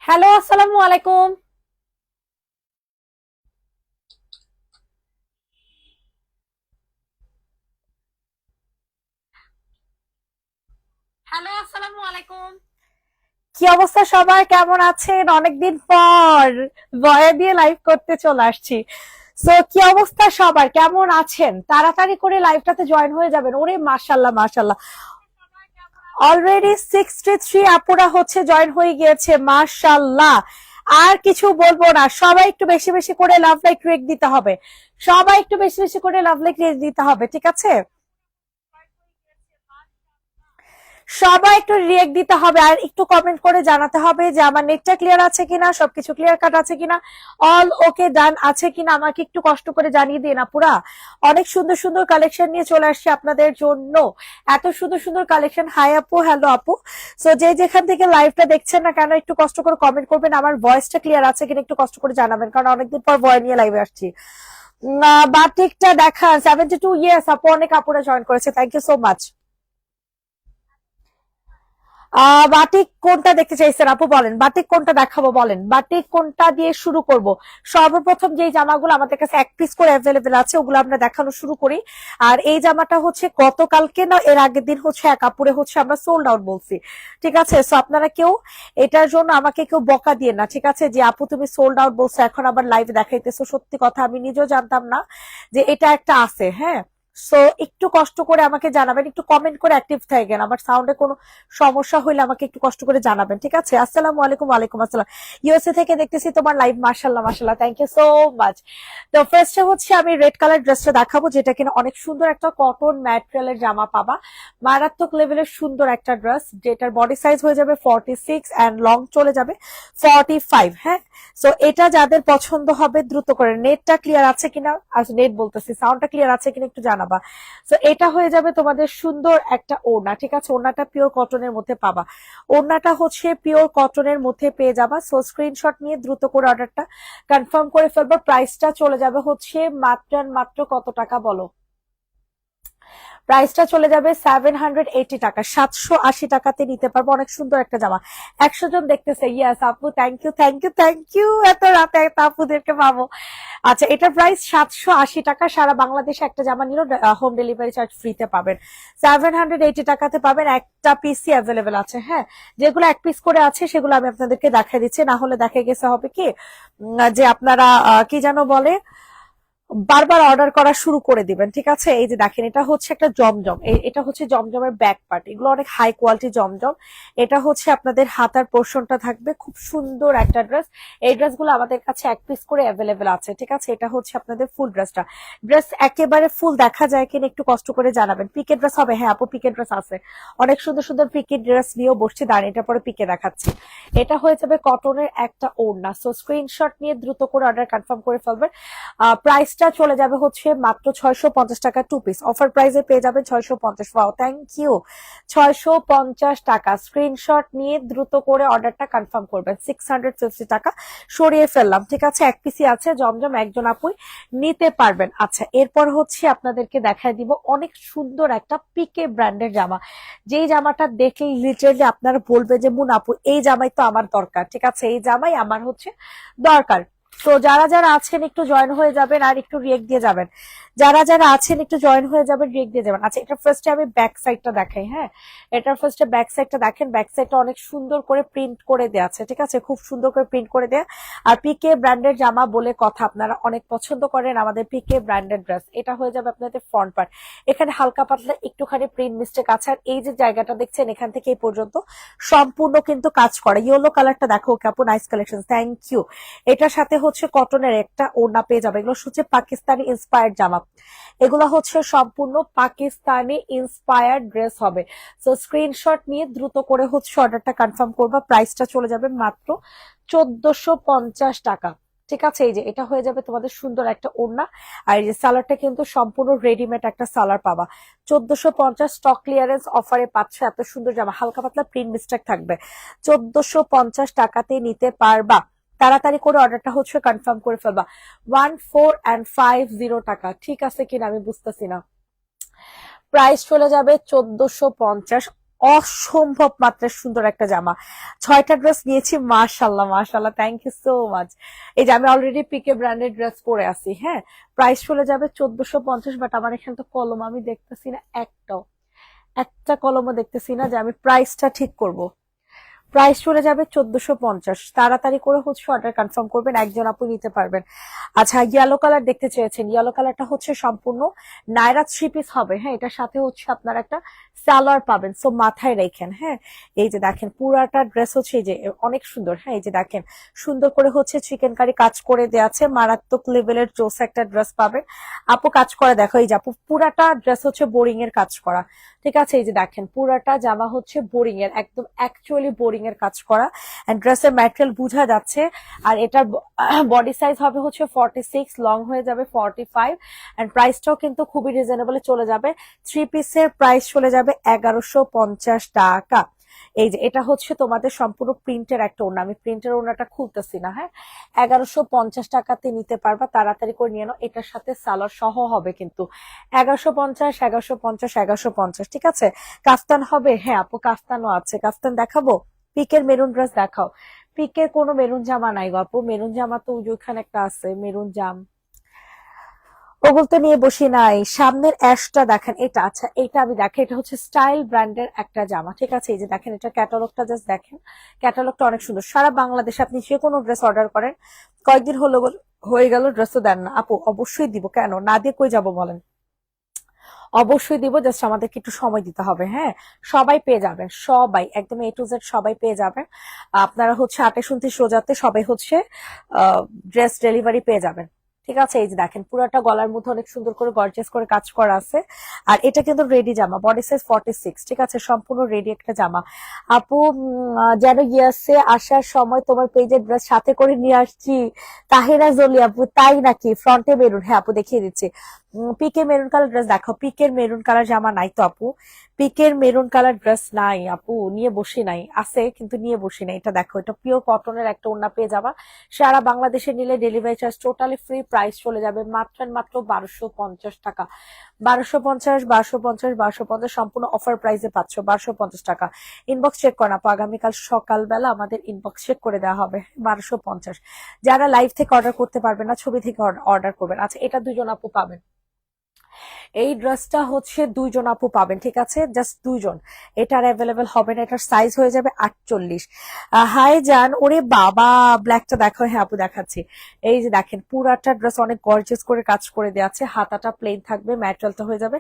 Hello, আসসালামু আলাইকুম। Hello, আসসালামু আলাইকুম। কি অবস্থা সবার, কেমন আছেন? অনেকদিন পর ভয়ে দিয়ে লাইভ করতে চলে আসছি। সো কি অবস্থা সবার, কেমন আছেন? তাড়াতাড়ি করে লাইভটাতে জয়েন হয়ে যাবেন। ওরে মাশাল্লাহ মাশাল্লাহ, অলরেডি 63 আপুরা হচ্ছে জয়েন হয়ে গিয়েছে, মাশাল্লাহ। আর কিছু বলবো না, সবাই একটু বেশি বেশি করে লাভ লাইক রেক দিতে হবে। সবাই একটু বেশি বেশি করে লাভ লাইক রেক দিতে হবে, ঠিক আছে? সবাই একটু রিয়েক্ট দিতে হবে আর একটু কমেন্ট করে জানাতে হবে যে আমার নেটটা ক্লিয়ার আছে কিনা, সবকিছু ক্লিয়ার কাট আছে কিনা, অল ওকে ডান আছে কিনা। আমাকে একটু কষ্ট করে জানিয়ে দিন আপুরা। অনেক সুন্দর সুন্দর কালেকশন নিয়ে চলে আসছে আপনাদের জন্য, এত সুন্দর সুন্দর কালেকশন। হাই আপু, হ্যালো আপু। সো যে যেখান থেকে লাইভটা দেখছেন না কেন, একটু কষ্ট করে কমেন্ট করবেন আমার ভয়েসটা ক্লিয়ার আছে কিনা, একটু কষ্ট করে জানাবেন, কারণ অনেকদিন পর ভয় নিয়ে লাইভে আসছি। বাটিকটা দেখান 72 ইয়ার্স আপু, অনেক আপুরা জয়েন করেছে, thank you so much. Batik কোনটা দেখতে চাইছেন আপু, বলেন বাটিক কোনটা দেখাবো, বলেন বাটিক কোনটা দিয়ে শুরু করব। সর্বপ্রথম যে জামাগুলো আমাদের কাছে এক পিস করে অ্যাভেলেবেল আছে ওগুলো আমরা দেখানো শুরু করি। আর এই জামাটা হচ্ছে গতকালকে না এর আগের দিন হচ্ছে এক আপুরে হচ্ছে আমরা সোল্ড আউট বলছি, ঠিক আছে? সো আপনারা কেউ এটার জন্য আমাকে কেউ বকা দিয়ে না, ঠিক আছে? যে আপু তুমি সোল্ড আউট বলছো এখন আবার লাইভে দেখাইতেছো, সত্যি কথা আমি নিজেও জানতাম না যে এটা একটা আছে, হ্যাঁ। সো একটু কষ্ট করে আমাকে জানাবেন, একটু কমেন্ট করে অ্যাক্টিভ থাকেন। আমার সাউন্ডে কোনো সমস্যা হইলে আমাকে একটু কষ্ট করে জানাবেন, ঠিক আছে? আসসালামু আলাইকুম। ওয়ালাইকুম আসসালাম। ইউএসএ থেকে দেখতেছি তোমার লাইভ, মাশাল্লাহ মাশাল্লাহ, থ্যাংক ইউ সো মাচ। তো ফার্স্টে হচ্ছে আমি রেড কালার ড্রেসটা দেখাবো, যেটা কিনা অনেক সুন্দর একটা কটন ম্যাটেরিয়ালের জামা পাবা, মারাত্মক লেভেলের সুন্দর একটা ড্রেস, যেটার বডি সাইজ হয়ে যাবে 46 এন্ড লং চলে যাবে 45, হ্যাঁ। সো এটা যাদের পছন্দ হবে দ্রুত করে, নেটটা ক্লিয়ার আছে কিনা, আর নেট বলতেছি সাউন্ডটা ক্লিয়ার আছে কিনা একটু জানাবা। সো এটা হয়ে যাবে তোমাদের সুন্দর একটা ওড়না, ঠিক আছে? ওড়নাটা পিওর কটনের মধ্যে পাবা, ওড়নাটা হচ্ছে পিওর কটনের মধ্যে পেয়ে যাবা। সো স্ক্রিনশট নিয়ে দ্রুত করে অর্ডারটা কনফার্ম করে ফেলবা। প্রাইসটা চলে যাবে হচ্ছে মাত্র মাত্র কত টাকা বলো? প্রাইসটা চলে যাবে 780 টাকা, 780 টাকাতে নিতে পারবো। অনেক সুন্দর একটা জামা, 100 জন দেখতেছে। ইয়াস আপু, thank you thank you thank you, এত রাতে এত আপুদেরকে পাবো। আচ্ছা, এটার প্রাইস 780 টাকা। সারা বাংলাদেশে একটা জামা নিলেও হোম ডেলিভারি চার্জ ফ্রিতে পাবেন। 780 টাকাতে পাবেন, একটা পিসি অ্যাভেলেবেল আছে, হ্যাঁ। যেগুলো এক পিস করে আছে সেগুলো আমি আপনাদেরকে দেখাই দিচ্ছি, না হলে দেখা গেছে হবে কি যে আপনারা কি যেন বলে, বারবার অর্ডার করা শুরু করে দিবেন, ঠিক আছে? এই যে দেখেন, এটা হচ্ছে একটা জমজম, এটা হচ্ছে জমজমের ব্যাক পার্ট, এগুলো অনেক হাই কোয়ালিটি জমজম। এটা হচ্ছে আপনাদের হাতার পোর্শনটা থাকবে, খুব সুন্দর একটা ড্রেস। এই ড্রেসগুলো আমাদের কাছে এক পিস করে অ্যাভেলেবেল আছে, ঠিক আছে? এটা হচ্ছে আপনাদের ফুল ড্রেসটা। ড্রেস একেবারে ফুল দেখা যায় কিনা একটু কষ্ট করে জানাবেন। পিকে ড্রেস হবে? হ্যাঁ আপু, পিকে ড্রেস আছে, অনেক সুন্দর সুন্দর পিকে ড্রেস নিয়েও বসছি, দাঁড়িয়ে এটার পরে পিকে দেখাচ্ছি। এটা হয়ে যাবে কটনের একটা ওড়না। সো স্ক্রিনশট নিয়ে দ্রুত করে অর্ডার কনফার্ম করে ফেলবেন। প্রাইসটা চলে যাবে হচ্ছে মাত্র 650 টাকা, টু পিস অফার প্রাইসে পেয়ে যাবেন 650। Wow, thank you. 650 টাকা, স্ক্রিনশট নিয়ে দ্রুত করে অর্ডারটা কনফার্ম করবেন। 650 টাকা সরিয়ে ফেললাম, ঠিক আছে? এক পিসি আছে জমজম, একজন আপুই নিতে পারবেন। আচ্ছা, এরপর হচ্ছে আপনাদেরকে দেখায় দিব অনেক সুন্দর একটা পিকে ব্র্যান্ডের জামা, যেই জামাটা দেখলে লিটারেলি আপনারা বলবে যে মুন আপু এই জামাই তো আমার দরকার, ঠিক আছে? এই জামাই আমার হচ্ছে দরকার। তো যারা যারা আছেন একটু জয়েন হয়ে যাবেন আর একটু রিয়েক্ট দিয়ে যাবেন। যারা যারা আছেন একটু জয়েন হয়ে যাবেন, রিয়েক্ট দিয়ে যাবেন। আচ্ছা, এটা ফার্স্টে আমি ব্যাক সাইডটা দেখাই, হ্যাঁ। এটার ফার্স্টে ব্যাক সাইডটা দেখেন, ব্যাক সাইডটা অনেক সুন্দর করে প্রিন্ট করে দেওয়া আছে, ঠিক আছে? খুব সুন্দর করে প্রিন্ট করে দেয়া। আর পিকে ব্র্যান্ডের জামা বলে কথা, আপনারা অনেক পছন্দ করেন আমাদের পিকে ব্র্যান্ডের ড্রেস। এটা হয়ে যাবে আপনাদের ফ্রন্ট পার্ট, এখানে হালকা পাতলা একটুখানি প্রিন্ট মিস্টেক আছে। আর এই যে জায়গাটা দেখছেন এখান থেকে এই পর্যন্ত সম্পূর্ণ কিন্তু কাজ করে। ইয়েলো কালারটা দেখো কাপড়, নাইস কালেকশন, থ্যাংক ইউ। এটার সাথে হচ্ছে কটনের একটা ওড়না পেয়ে যাবে। এগুলো হচ্ছে পাকিস্তানি ইন্সপায়ার্ড জামা, এগুলো হচ্ছে সম্পূর্ণ পাকিস্তানি ইন্সপায়ার্ড ড্রেস হবে। সো স্ক্রিনশট নিয়ে দ্রুত করে হচ্ছে অর্ডারটা কনফার্ম করবা। প্রাইসটা চলে যাবে মাত্র 1450 টাকা, ঠিক আছে? এই যে এটা হয়ে যাবে তোমাদের সুন্দর একটা ওড়না। আর এই যে সালোয়ারটা কিন্তু সম্পূর্ণ রেডিমেড একটা সালোয়ার পাবা। 1450 স্টক ক্লিয়ারেন্স অফারে পাচ্ছ এত সুন্দর জামা, হালকা পাতলা প্রিন্ট মিস্টেক থাকবে। 1450 টাকাতে নিতে পারবা। তাড়াতাড়ি করে অর্ডারটা হচ্ছে কনফার্ম করে ফেলবা। 1450 টাকা, ঠিক আছে কিনা আমি বুঝতেছি না। প্রাইস চলে যাবে 1450। অসম্ভব মাত্রায় সুন্দর একটা জামা। 6টা ড্রেস নিয়েছি, মাশাল্লাহ মাশাল্লাহ, থ্যাংক ইউ সো মাচ। এই যে আমি অলরেডি পিকে ব্র্যান্ডের ড্রেস পরে আছি, হ্যাঁ। প্রাইস চলে যাবে 1450, বাট আমার এখানে তো কলম আমি দেখতেছি না একটাও, একটা কলমও দেখতেছি না যে আমি প্রাইসটা ঠিক করব। প্রাইস চলে যাবে 1450। তাড়াতাড়ি করে হচ্ছে অর্ডার কনফার্ম করবেন, একজন আপু নিতে পারবেন। আচ্ছা, ইয়েলো কালার দেখতে চেয়েছেন, ইয়েলো কালারটা হচ্ছে সম্পূর্ণ নায়রা 3 পিস হবে, হ্যাঁ। এটার সাথে হচ্ছে আপনার একটা সালোয়ার পাবেন, সো মাথায় রেখেন, হ্যাঁ। এই যে দেখেন পুরাটা ড্রেস হচ্ছে এই যে অনেক সুন্দর, হ্যাঁ। এই যে দেখেন সুন্দর করে হচ্ছে চিকেন কারি কাজ করে দেওয়া আছে, মারাত্মক লেভেলের জোস একটা ড্রেস পাবেন। আপু কাজ করে দেখো, এই যে আপু পুরাটা ড্রেস হচ্ছে বোরিং এর কাজ করা, ঠিক আছে। এই যে দেখেন পুরাটা জামা হচ্ছে বোরিং এর, একদম অ্যাকচুয়ালি বোরিং এর কাজ করা, এন্ড ড্রেসের ম্যাটেরিয়াল বোঝা যাচ্ছে। আর এটার বডি সাইজ হবে হচ্ছে 46, লং হয়ে যাবে 45, এন্ড প্রাইসটাও কিন্তু খুবই রিজনেবলে চলে যাবে। 3 পিসের প্রাইস চলে যাবে 1150 টাকা। এই যে এটা হচ্ছে তোমাদের সম্পূর্ণ প্রিন্টের একটা ওড়না, আমি প্রিন্টের ওড়নাটা খুলতেছি না, হ্যাঁ। 1150 টাকাতে নিতে পারবা, তাড়াতাড়ি করে নিয়ে নাও। এটার সাথে সালোয়ার সহ হবে কিন্তু 1150, 1150, 1150, ঠিক আছে। কাফতান হবে, হ্যাঁ আপু কাফতানও আছে, কাফতান দেখাবো। পিকের মেরুন ড্রেস দেখাও। পিকের কোনো মেরুন জামা নাই গো আপু, মেরুন জামা তো ওইখানে একটা আছে মেরুন জাম, ওগুলো তো নিয়ে বসি নাই। সামনের অ্যাশটা দেখেন, এটা আচ্ছা এটা আমি দেখেন, এটা হচ্ছে স্টাইল ব্র্যান্ডের একটা জামা, ঠিক আছে। এই যে দেখেন এটা ক্যাটালগটা জাস্ট দেখেন, ক্যাটালগটা অনেক সুন্দর। সারা বাংলাদেশে আপনি যে কোনো ড্রেস অর্ডার করেন, কয়েকদিন হলো হয়ে গেল ড্রেসও দেন না আপু, অবশ্যই দিব, কেন না দিয়ে কই যাব বলেন, অবশ্যই দিব, জাস্ট আমাদেরকে একটু সময় দিতে হবে, হ্যাঁ। সবাই পেয়ে যাবেন, সবাই একদম A to Z সবাই পেয়ে যাবেন। আপনারা হচ্ছে 28 রোজাতে সবাই হচ্ছে ড্রেস ডেলিভারি পেয়ে যাবেন, ঠিক আছে। এই যে দেখেন পুরাটা গলার মধ্যে অনেক সুন্দর করে গর্জিয়াস করে কাজ করা আছে। আর এটা কিন্তু রেডি জামা, বডি সাইজ 46, ঠিক আছে, সম্পূর্ণ রেডি একটা জামা। আপু যেন ইয়াসে আসার সময় তোমার পেজের ড্রেস সাথে করে নিয়ে আসছি। তাহিরা জলি আপু, তাই নাকি? ফ্রন্টে মেরুন, হ্যাঁ আপু দেখিয়ে দিচ্ছি। পিকের মেরুন কালার ড্রেস দেখো, পিকের মেরুন কালার জামা নাই তো আপু, পিকের মেরুন কালার ড্রেস নাই আপু, নিয়ে বসি নাই, আছে কিন্তু নিয়ে বসি নাই। এটা দেখো, এটা পিওর কটনের একটা ওড়না পেয়ে যাবা। সারা বাংলাদেশে নিলে delivery charge totally free, price চলে যাবে মাত্র মাত্র 1250 টাকা। 1250, 1250, 1250, সম্পূর্ণ অফার প্রাইসে পাচ্ছ 1250 টাকা। ইনবক্স চেক করেন আপু, আগামীকাল সকালবেলা আমাদের ইনবক্স চেক করে দেওয়া হবে। 1250। যারা লাইভ থেকে অর্ডার করতে পারবেন না, ছবি থেকে অর্ডার করবেন। আচ্ছা এটা 2জন আপু পাবেন, এই ড্রেসটা হচ্ছে 2জন আপু পাবেন, ঠিক আছে, জাস্ট 2জন। এটার অ্যাভেলেবেল হবে না, এটার সাইজ হয়ে যাবে 48। হাই জান, ওরে বাবা ব্ল্যাকটা দেখো, হ্যাঁ আপু দেখাচ্ছি। এই যে দেখেন পুরাটা ড্রেস অনেক গর্জিয়াস করে কাজ করে দেওয়া আছে, হাতাটা প্লেন থাকবে, ম্যাটেরিয়ালটা হয়ে যাবে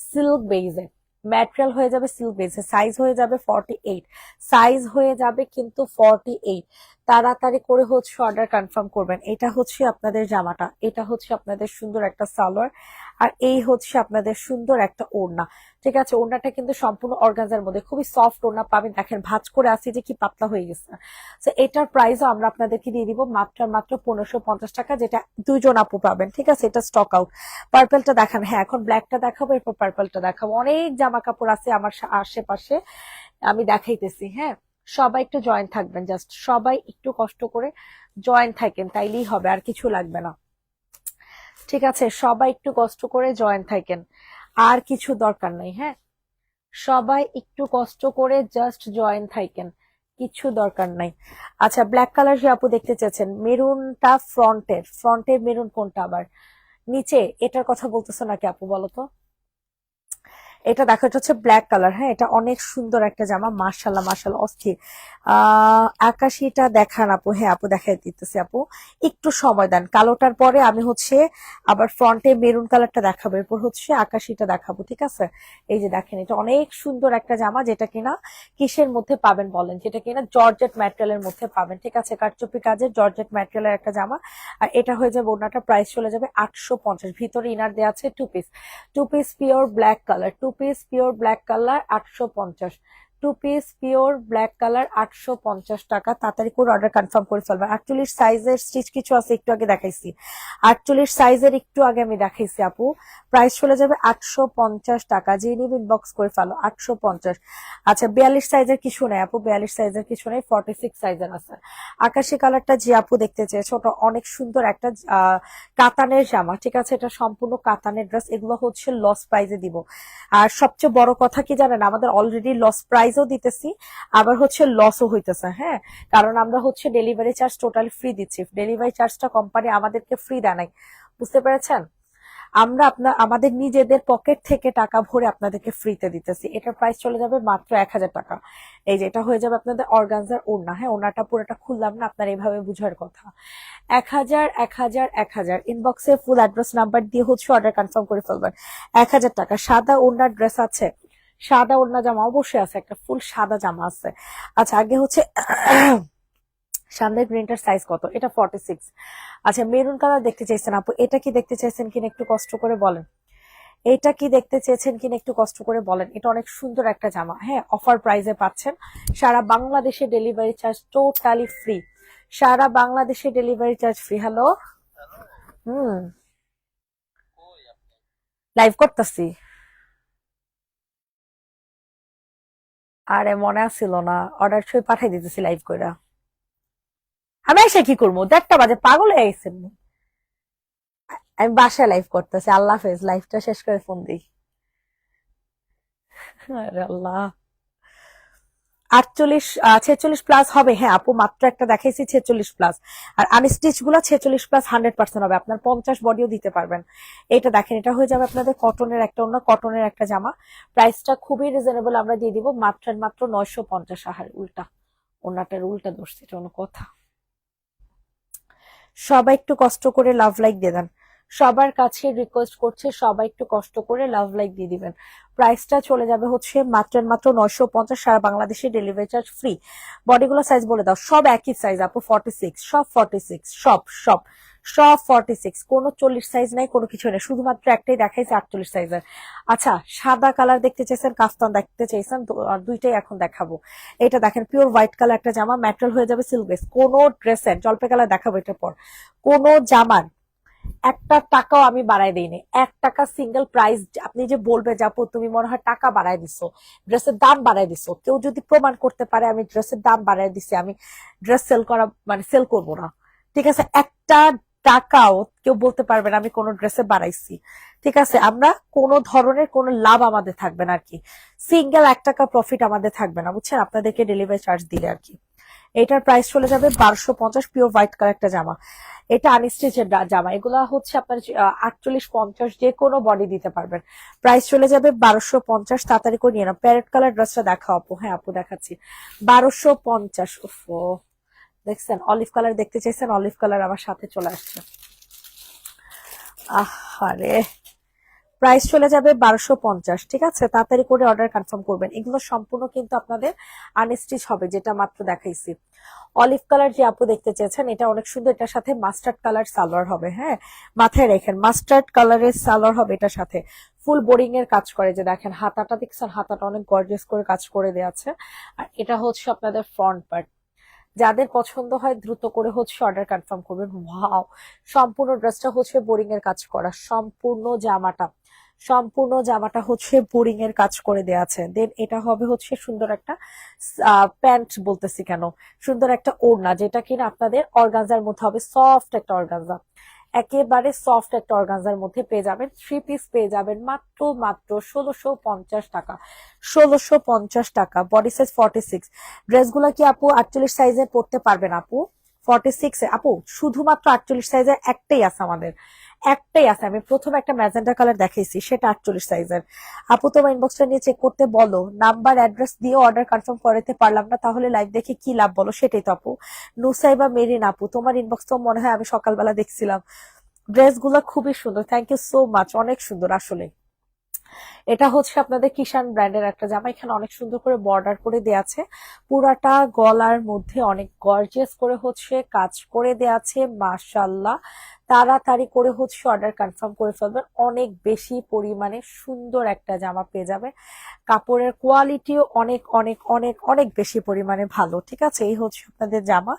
সিল্ক বেইজে, ম্যাটেরিয়াল হয়ে যাবে সিল্ক বেইজে, সাইজ হয়ে যাবে 48, সাইজ হয়ে যাবে কিন্তু 48। তাড়াতাড়ি করে হচ্ছে অর্ডার কনফার্ম করবেন। এটা হচ্ছে আপনাদের জামাটা, এটা হচ্ছে আপনাদের সুন্দর একটা সালোয়ার, আর এই হচ্ছে আপনাদের সুন্দর একটা ওড়না, ঠিক আছে। ওড়নাটা কিন্তু সম্পূর্ণ অর্গানজার মধ্যে, খুবই সফট ওড়না পাবেন। দেখেন ভাঁজ করে আসি যে কি পাতলা হয়ে গেছে। তো এটার প্রাইসও আমরা আপনাদেরকে দিয়ে দিব মাত্র মাত্র 1550 টাকা, যেটা 2জন আপু পাবেন, ঠিক আছে। এটা স্টক আউট। পার্পেলটা দেখান, হ্যাঁ এখন ব্ল্যাকটা দেখাবো, এরপর পার্পেলটা দেখাবো। অনেক জামা কাপড় আছে আমার আশেপাশে, আমি দেখাইতেছি, হ্যাঁ। সবাই একটু জয়েন থাকবেন, জাস্ট সবাই একটু কষ্ট করে জয়েন থাকেন, তাইলেই হবে, আর কিছু লাগবে না, ঠিক আছে। সবাই একটু কষ্ট করে জয়েন থাকেন, আর কিছু দরকার নাই, হ্যাঁ। সবাই একটু কষ্ট করে জাস্ট জয়েন থাকেন, কিছু দরকার নাই। আচ্ছা ব্ল্যাক কালার যে আপু দেখতে চাচ্ছেন, মেরুনটা ফ্রন্টের মেরুন কোনটা আবার? নিচে এটার কথা বলতেছো নাকি আপু, বলো তো। এটা দেখো, এটা হচ্ছে ব্ল্যাক কালার, হ্যাঁ। এটা অনেক সুন্দর একটা জামা, মাশাল্লাহ মাশাল্লাহ, অস্থির। আকাশিটা দেখান আপু, হ্যাঁ আপু দেখাই দিতেছি আপু, একটু সময় দেন। কালোটার পরে আমি হচ্ছে আবার ফ্রন্টে মেরুন কালারটা দেখাবো, এরপর হচ্ছে আকাশিটা দেখাবো, ঠিক আছে। এই যে দেখেন এটা অনেক সুন্দর একটা জামা, যেটা কিনা কিসের মধ্যে পাবেন বলেন, যেটা কিনা জর্জেট ম্যাটেরিয়ালের মধ্যে পাবেন, ঠিক আছে। কারচুপি কাজের জর্জেট ম্যাটেরিয়ালের একটা জামা। আর এটা হয়ে যাবে ওড়নাটা, প্রাইস চলে যাবে 850। ভিতরে ইনার দেওয়া আছে 2 piece, 2 piece pure black colour, 2 piece pure black colour 850, 2 piece pure black colour 850 টাকা। তাড়াতাড়ি করে অর্ডার কনফার্ম করে ফেলবেন। 48 সাইজের স্টিচ কিছু আছে, একটু আগে দেখাইছি। 48 সাইজের একটু আগে আমি দেখাইছি আপু, প্রাইস চলে যাবে 850 টাকা। যে নিবে ইনবক্স করে ফেলো, 850। আচ্ছা 42 সাইজের কিছু নাই আপু, 42 সাইজের কিছু নাই, 46 সাইজের আছে। আকাশি কালারটা যে আপু দেখতে চেয়েছে, ওটা অনেক সুন্দর একটা কাতানের জামা, ঠিক আছে। এটা সম্পূর্ণ কাতানের ড্রেস, এগুলো হচ্ছে লস প্রাইজে দিব। আর সবচেয়ে বড় কথা কি জানেন, আমাদের অলরেডি লস প্রাইস প্রাইসও দিতেছি, আবার হচ্ছে লসও হইতেছে। হ্যাঁ, কারণ আমরা হচ্ছে ডেলিভারি চার্জ টোটালি ফ্রি দিচ্ছি, ডেলিভারি চার্জটা কোম্পানি আমাদেরকে ফ্রি দেয় নাই, বুঝতে পেরেছেন? আমরা আমাদের নিজেদের পকেট থেকে টাকা ভরে আপনাদেরকে ফ্রিতে দিতেছি। এটার প্রাইস চলে যাবে মাত্র 1000 টাকা। এই যে এটা হয়ে যাবে আপনাদের অর্গানজার ওড়না। হ্যাঁ, ওড়নাটা পুরোটা খুললাম না, আপনার এইভাবে বুঝার কথা। 1000, 1000, 1000 ইনবক্সে ফুল অ্যাড্রেস নাম্বার দিয়ে হচ্ছে অর্ডার কনফার্ম করে ফেলবেন। 1000 টাকা। সাদা ওড়নার ড্রেস আছে, সাদা ওড়না জামা অবশ্যই আছে, একটা ফুল সাদা জামা আছে। আচ্ছা, আগে হচ্ছে সামনের গ্রিনটার সাইজ কত? এটা 46। আচ্ছা, মেরুন কালার দেখতে চাইছেন আপু, এটা কি দেখতে চাইছেন কিনা একটু কষ্ট করে বলেন। এটা কি দেখতে চেয়েছেন কিনা একটু কষ্ট করে বলেন। এটা অনেক সুন্দর একটা জামা। হ্যাঁ, অফার প্রাইসে পাচ্ছেন, সারা বাংলাদেশে ডেলিভারি চার্জ টোটালি ফ্রি, সারা বাংলাদেশে ডেলিভারি চার্জ ফ্রি। হ্যালো, হুম, লাইভ করতেছি। আরে মনে আসছিল না, অর্ডার ছবি পাঠাই দিতেছি লাইভ কইরা। আমি এসে কি করবো, 1:30 বাজে, পাগল হয়ে গেছেন? আমি বাসায় লাইভ করতেছি। আল্লাহ হাফেজ, লাইভটা শেষ করে ফোন দিই। আরে আল্লাহ। 48, 46 প্লাস হবে। হ্যাঁ আপু, মাত্র একটা দেখাইছি 46 প্লাস, আর আনস্টিচ গুলা 46 প্লাস 100% হবে, আপনার 50 বডিও দিতে পারবেন। এটা দেখেন, এটা হয়ে যাবে আপনাদের কটনের একটা, অন্য কটনের একটা জামা। প্রাইসটা খুবই রিজনেবল, আমরা দিয়ে দিব মাত্র মাত্র 950। আহার উল্টা, ওনাটার উল্টা দোষ, এটা অন্য কথা। সবাই একটু কষ্ট করে লাভ লাইক দিয়ে দেন, সবার কাছে রিকোয়েস্ট করছে, সবাই একটু কষ্ট করে লাভ লাইক দিয়ে দিবেন। প্রাইসটা চলে যাবে হচ্ছে মাত্র মাত্র 950, সারা বাংলাদেশে ডেলিভারি চার্জ ফ্রি। বডিগুলো সাইজ বলে দাও, সব একই সাইজ আপু, 46, সব 46, সব সব সব 46, কোনো 40 সাইজ নাই, কোনো কিছু নেই, শুধুমাত্র একটাই দেখাইছে 48 সাইজের। আচ্ছা, সাদা কালার দেখতে চাইছেন, কাফতান দেখতে চাইছেন, দুইটাই এখন দেখাবো। এটা দেখেন, পিওর হোয়াইট কালার একটা জামা, ম্যাটেরিয়াল হয়ে যাবে সিল্ক বেস, কোনো ড্রেসের জলপাই কালার দেখাবো এটার পর, কোনো জামার একটা টাকাও আমি বাড়াই দিইনি, 1 টাকা সিঙ্গেল প্রাইস। আপনি যে বলবে যে আপু তুমি মনে হয় টাকা বাড়াই দিছো, ড্রেসের দাম বাড়াই দিছো, কেউ যদি প্রমাণ করতে পারে আমি ড্রেসের দাম বাড়াই দিছি, আমি ড্রেস সেল করা মানে সেল করবো না। ঠিক আছে, একটা টাকাও কেউ বলতে পারবে না আমি কোনো ড্রেসে বাড়াইছি। ঠিক আছে, আমরা কোনো ধরনের কোনো লাভ আমাদের থাকবে না আর কি, সিঙ্গেল 1 টাকা প্রফিট আমাদের থাকবে না, বুঝছেন, আপনাদেরকে ডেলিভারি চার্জ দিলে আর কি। এটার প্রাইস চলে যাবে 1250, পিওর হোয়াইট কালার একটা জামা। এটা আনস্টিচের জামা, এগুলা হচ্ছে আপনার 48, 50 যে কোনো বডি দিতে পারবেন। প্রাইস চলে যাবে 1250, তাড়াতাড়ি করে নিয়ে নাও। প্যারেট কালার ড্রেসটা দেখাও আপু। হ্যাঁ আপু দেখাচ্ছি, 1250। ওফো, দেখছেন অলিভ কালার দেখতে চাইছেন, অলিভ কালার আমার সাথে চলে আসছে। আহারে, প্রাইস চলে যাবে 1250। ঠিক আছে, তাড়াতাড়ি করে অর্ডার কনফার্ম করবেন। এগুলো সম্পূর্ণ কিন্তু আপনাদের আনস্টিচ হবে, যেটা মাত্র দেখাইছি। অলিভ কালার যে আপু দেখতে চেয়েছেন, এটা অনেক সুন্দর, এটার সাথে মাস্টার্ড কালার সালোয়ার হবে। হ্যাঁ, মাথায় রেখেন, মাস্টার্ড কালারের সালোয়ার হবে এটার সাথে। ফুল বোরিং এর কাজ করে, যে দেখেন হাতাটা দেখছেন, হাতাটা অনেক গর্জিয়াস করে কাজ করে দেওয়া আছে। আর এটা হচ্ছে আপনাদের ফ্রন্ট পার্ট। যাদের পছন্দ হয় দ্রুত করে হচ্ছে অর্ডার কনফার্ম করবেন। ওয়াও, সম্পূর্ণ ড্রেসটা হচ্ছে বোরিং এর কাজ করা, সম্পূর্ণ জামাটা হচ্ছে বোরিং এর কাজ করে দেয়া আছে। দেন এটা হবে হচ্ছে সুন্দর একটা প্যান্ট, বলতেছি কেন, সুন্দর একটা ওড়না, যেটা কিনা আপনাদের অর্গানজার মধ্যে হবে, সফট একটা অর্গানজা, একেবারে সফট একটা অর্গানজার মধ্যে পেয়ে যাবেন। 3 পিস পেয়ে যাবেন মাত্র মাত্র 1650 টাকা, 1650 টাকা। Body size 46। ড্রেসগুলো কি আপু 48 সাইজের পরতে পারবেন আপু? 46 আপু শুধুমাত্র 48 সাইজের একটাই আছে আমাদের, একটাই আছে। আমি প্রথমে একটা ম্যাজেন্টা কালার দেখাইছি, সেটা 48 সাইজের। আপু তোমার ইনবক্সটা নিয়ে চেক করতে বলো, নাম্বার অ্যাড্রেস দিয়ে অর্ডার কনফার্ম করাতে পারলাম না, তাহলে লাইভ দেখে কি লাভ বলো? সেটাই তো আপু। নুসাইবা মেরিন আপু, তোমার ইনবক্স তো মনে হয় আমি সকালবেলা দেখছিলাম। ড্রেসগুলো খুবই সুন্দর, থ্যাংক ইউ সো মাচ, অনেক সুন্দর আসলে। এটা হচ্ছে আপনাদের কিষান ব্র্যান্ডের একটা জামা, এখানে অনেক সুন্দর করে বর্ডার করে দেয়া আছে, পুরাটা গলার মধ্যে অনেক গর্জিয়াস করে হচ্ছে কাজ করে দেয়া আছে। মাশাআল্লাহ, তাড়াতাড়ি করে হচ্ছে অর্ডার কনফার্ম করে ফেলবেন, অনেক বেশি পরিমাণে সুন্দর একটা জামা পেয়ে যাবে। কাপড়ের কোয়ালিটিও অনেক অনেক অনেক অনেক বেশি পরিমাণে ভালো। ঠিক আছে, এই হচ্ছে আপনাদের জামা।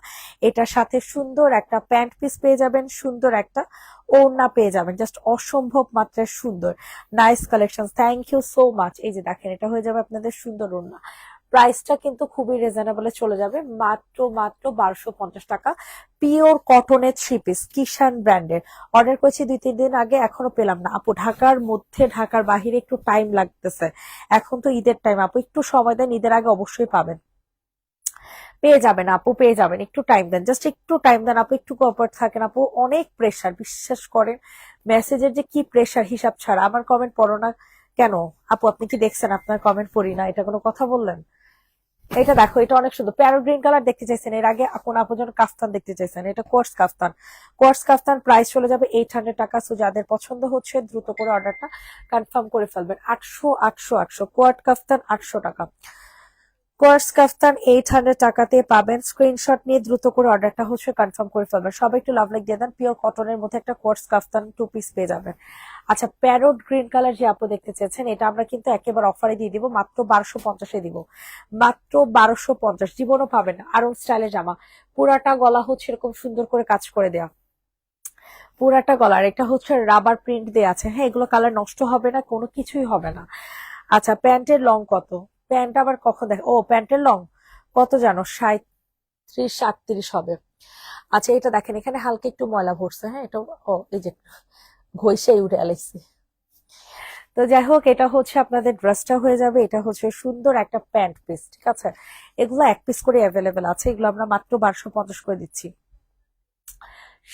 এটার সাথে সুন্দর একটা প্যান্ট পিস পেয়ে যাবেন, সুন্দর একটা ওড়না পেয়ে যাবেন, জাস্ট অসম্ভব মাত্রায় সুন্দর। Nice collection, thank you so much. এই যে দেখেন, এটা হয়ে যাবে আপনাদের সুন্দর ওড়না। প্রাইসটা কিন্তু খুবই রিজনেবলে চলে যাবে, মাত্র মাত্র 1250 টাকা। পিওর কটনের 3 পিস, কিষান ব্র্যান্ডের। অর্ডার করেছি 2-3 দিন আগে, এখনো পেলাম না আপু। ঢাকার মধ্যে, ঢাকার বাহিরে একটু টাইম লাগতেছে। এখন তো ঈদের টাইম আপু, একটু সময় দেন, ঈদের আগে অবশ্যই পাবেন। পেয়ে যাবেন আপু, পেয়ে যাবেন, একটু টাইম দেন, জাস্ট একটু টাইম দেন আপু, একটু কোঅপারেট থাকেন আপু। অনেক প্রেসার, বিশ্বাস করেন। মেসেজের যে কি প্রেসার হিসাব ছাড়া। আমার কমেন্ট পড়ো না কেন আপু? আপনি কি দেখছেন আপনার কমেন্ট পড়ি না, এটা কোনো কথা বললেন? এটা দেখো, এটা অনেক সুন্দর। প্যারোট গ্রিন কালার দেখতে চাইছেন, এর আগে আপন আপন কাফতান দেখতে চাইছেন, এটা কোর্স কাফতান। কোর্স কাফতান প্রাইস চলে যাবে 800 টাকা। সো যাদের পছন্দ হচ্ছে দ্রুত করে অর্ডারটা কনফার্ম করে ফেলবেন। 800 কোয়ার্ট কাফতান 800 টাকা। কোর্স কাফতান 800 টাকাতে পাবেন। স্ক্রিনশট নিয়ে দ্রুত করে অর্ডারটা কনফার্ম করে ফেলবেন। সবাই একটু লাভ লাইক দিয়ে দেন। পিওর কটনের মধ্যে একটা কোর্স কাফতান 2 পিস পেয়ে যাবেন। আচ্ছা, প্যারোট গ্রিন কালার যে আপু দেখতে চেয়েছেন, এটা আমরা কিন্তু একেবারে অফারে দিয়ে দিব, মাত্র 1250-এ দিব। মাত্র 1250, জীবনও পাবেন না। আরং স্টাইলের জামা, পুরাটা গলা এরকম সুন্দর করে কাজ করে দেয়া, পুরাটা গলার। এটা রাবার প্রিন্ট দেয়া আছে। হ্যাঁ, এগুলো কালার নষ্ট হবে না, কোনো কিছুই হবে না। আচ্ছা, প্যান্টের লং কত? প্যান্ট আবার কখন দেখ, ও প্যান্টের লং কত জানো? 37-38 হবে। আচ্ছা, এটা দেখেন, এখানে হালকা একটু ময়লা ভরছে। হ্যাঁ, এটা ও এই যে ঘষেই উঠে আলাইছি। তো যাই হোক, এটা আপনাদের ড্রেসটা হয়ে যাবে। এটা সুন্দর একটা প্যান্ট পিস, ঠিক আছে? এগুলো 1 পিস করে অ্যাভেলেবেল আছে, এগুলো আমরা মাত্র 1250 করে দিচ্ছি।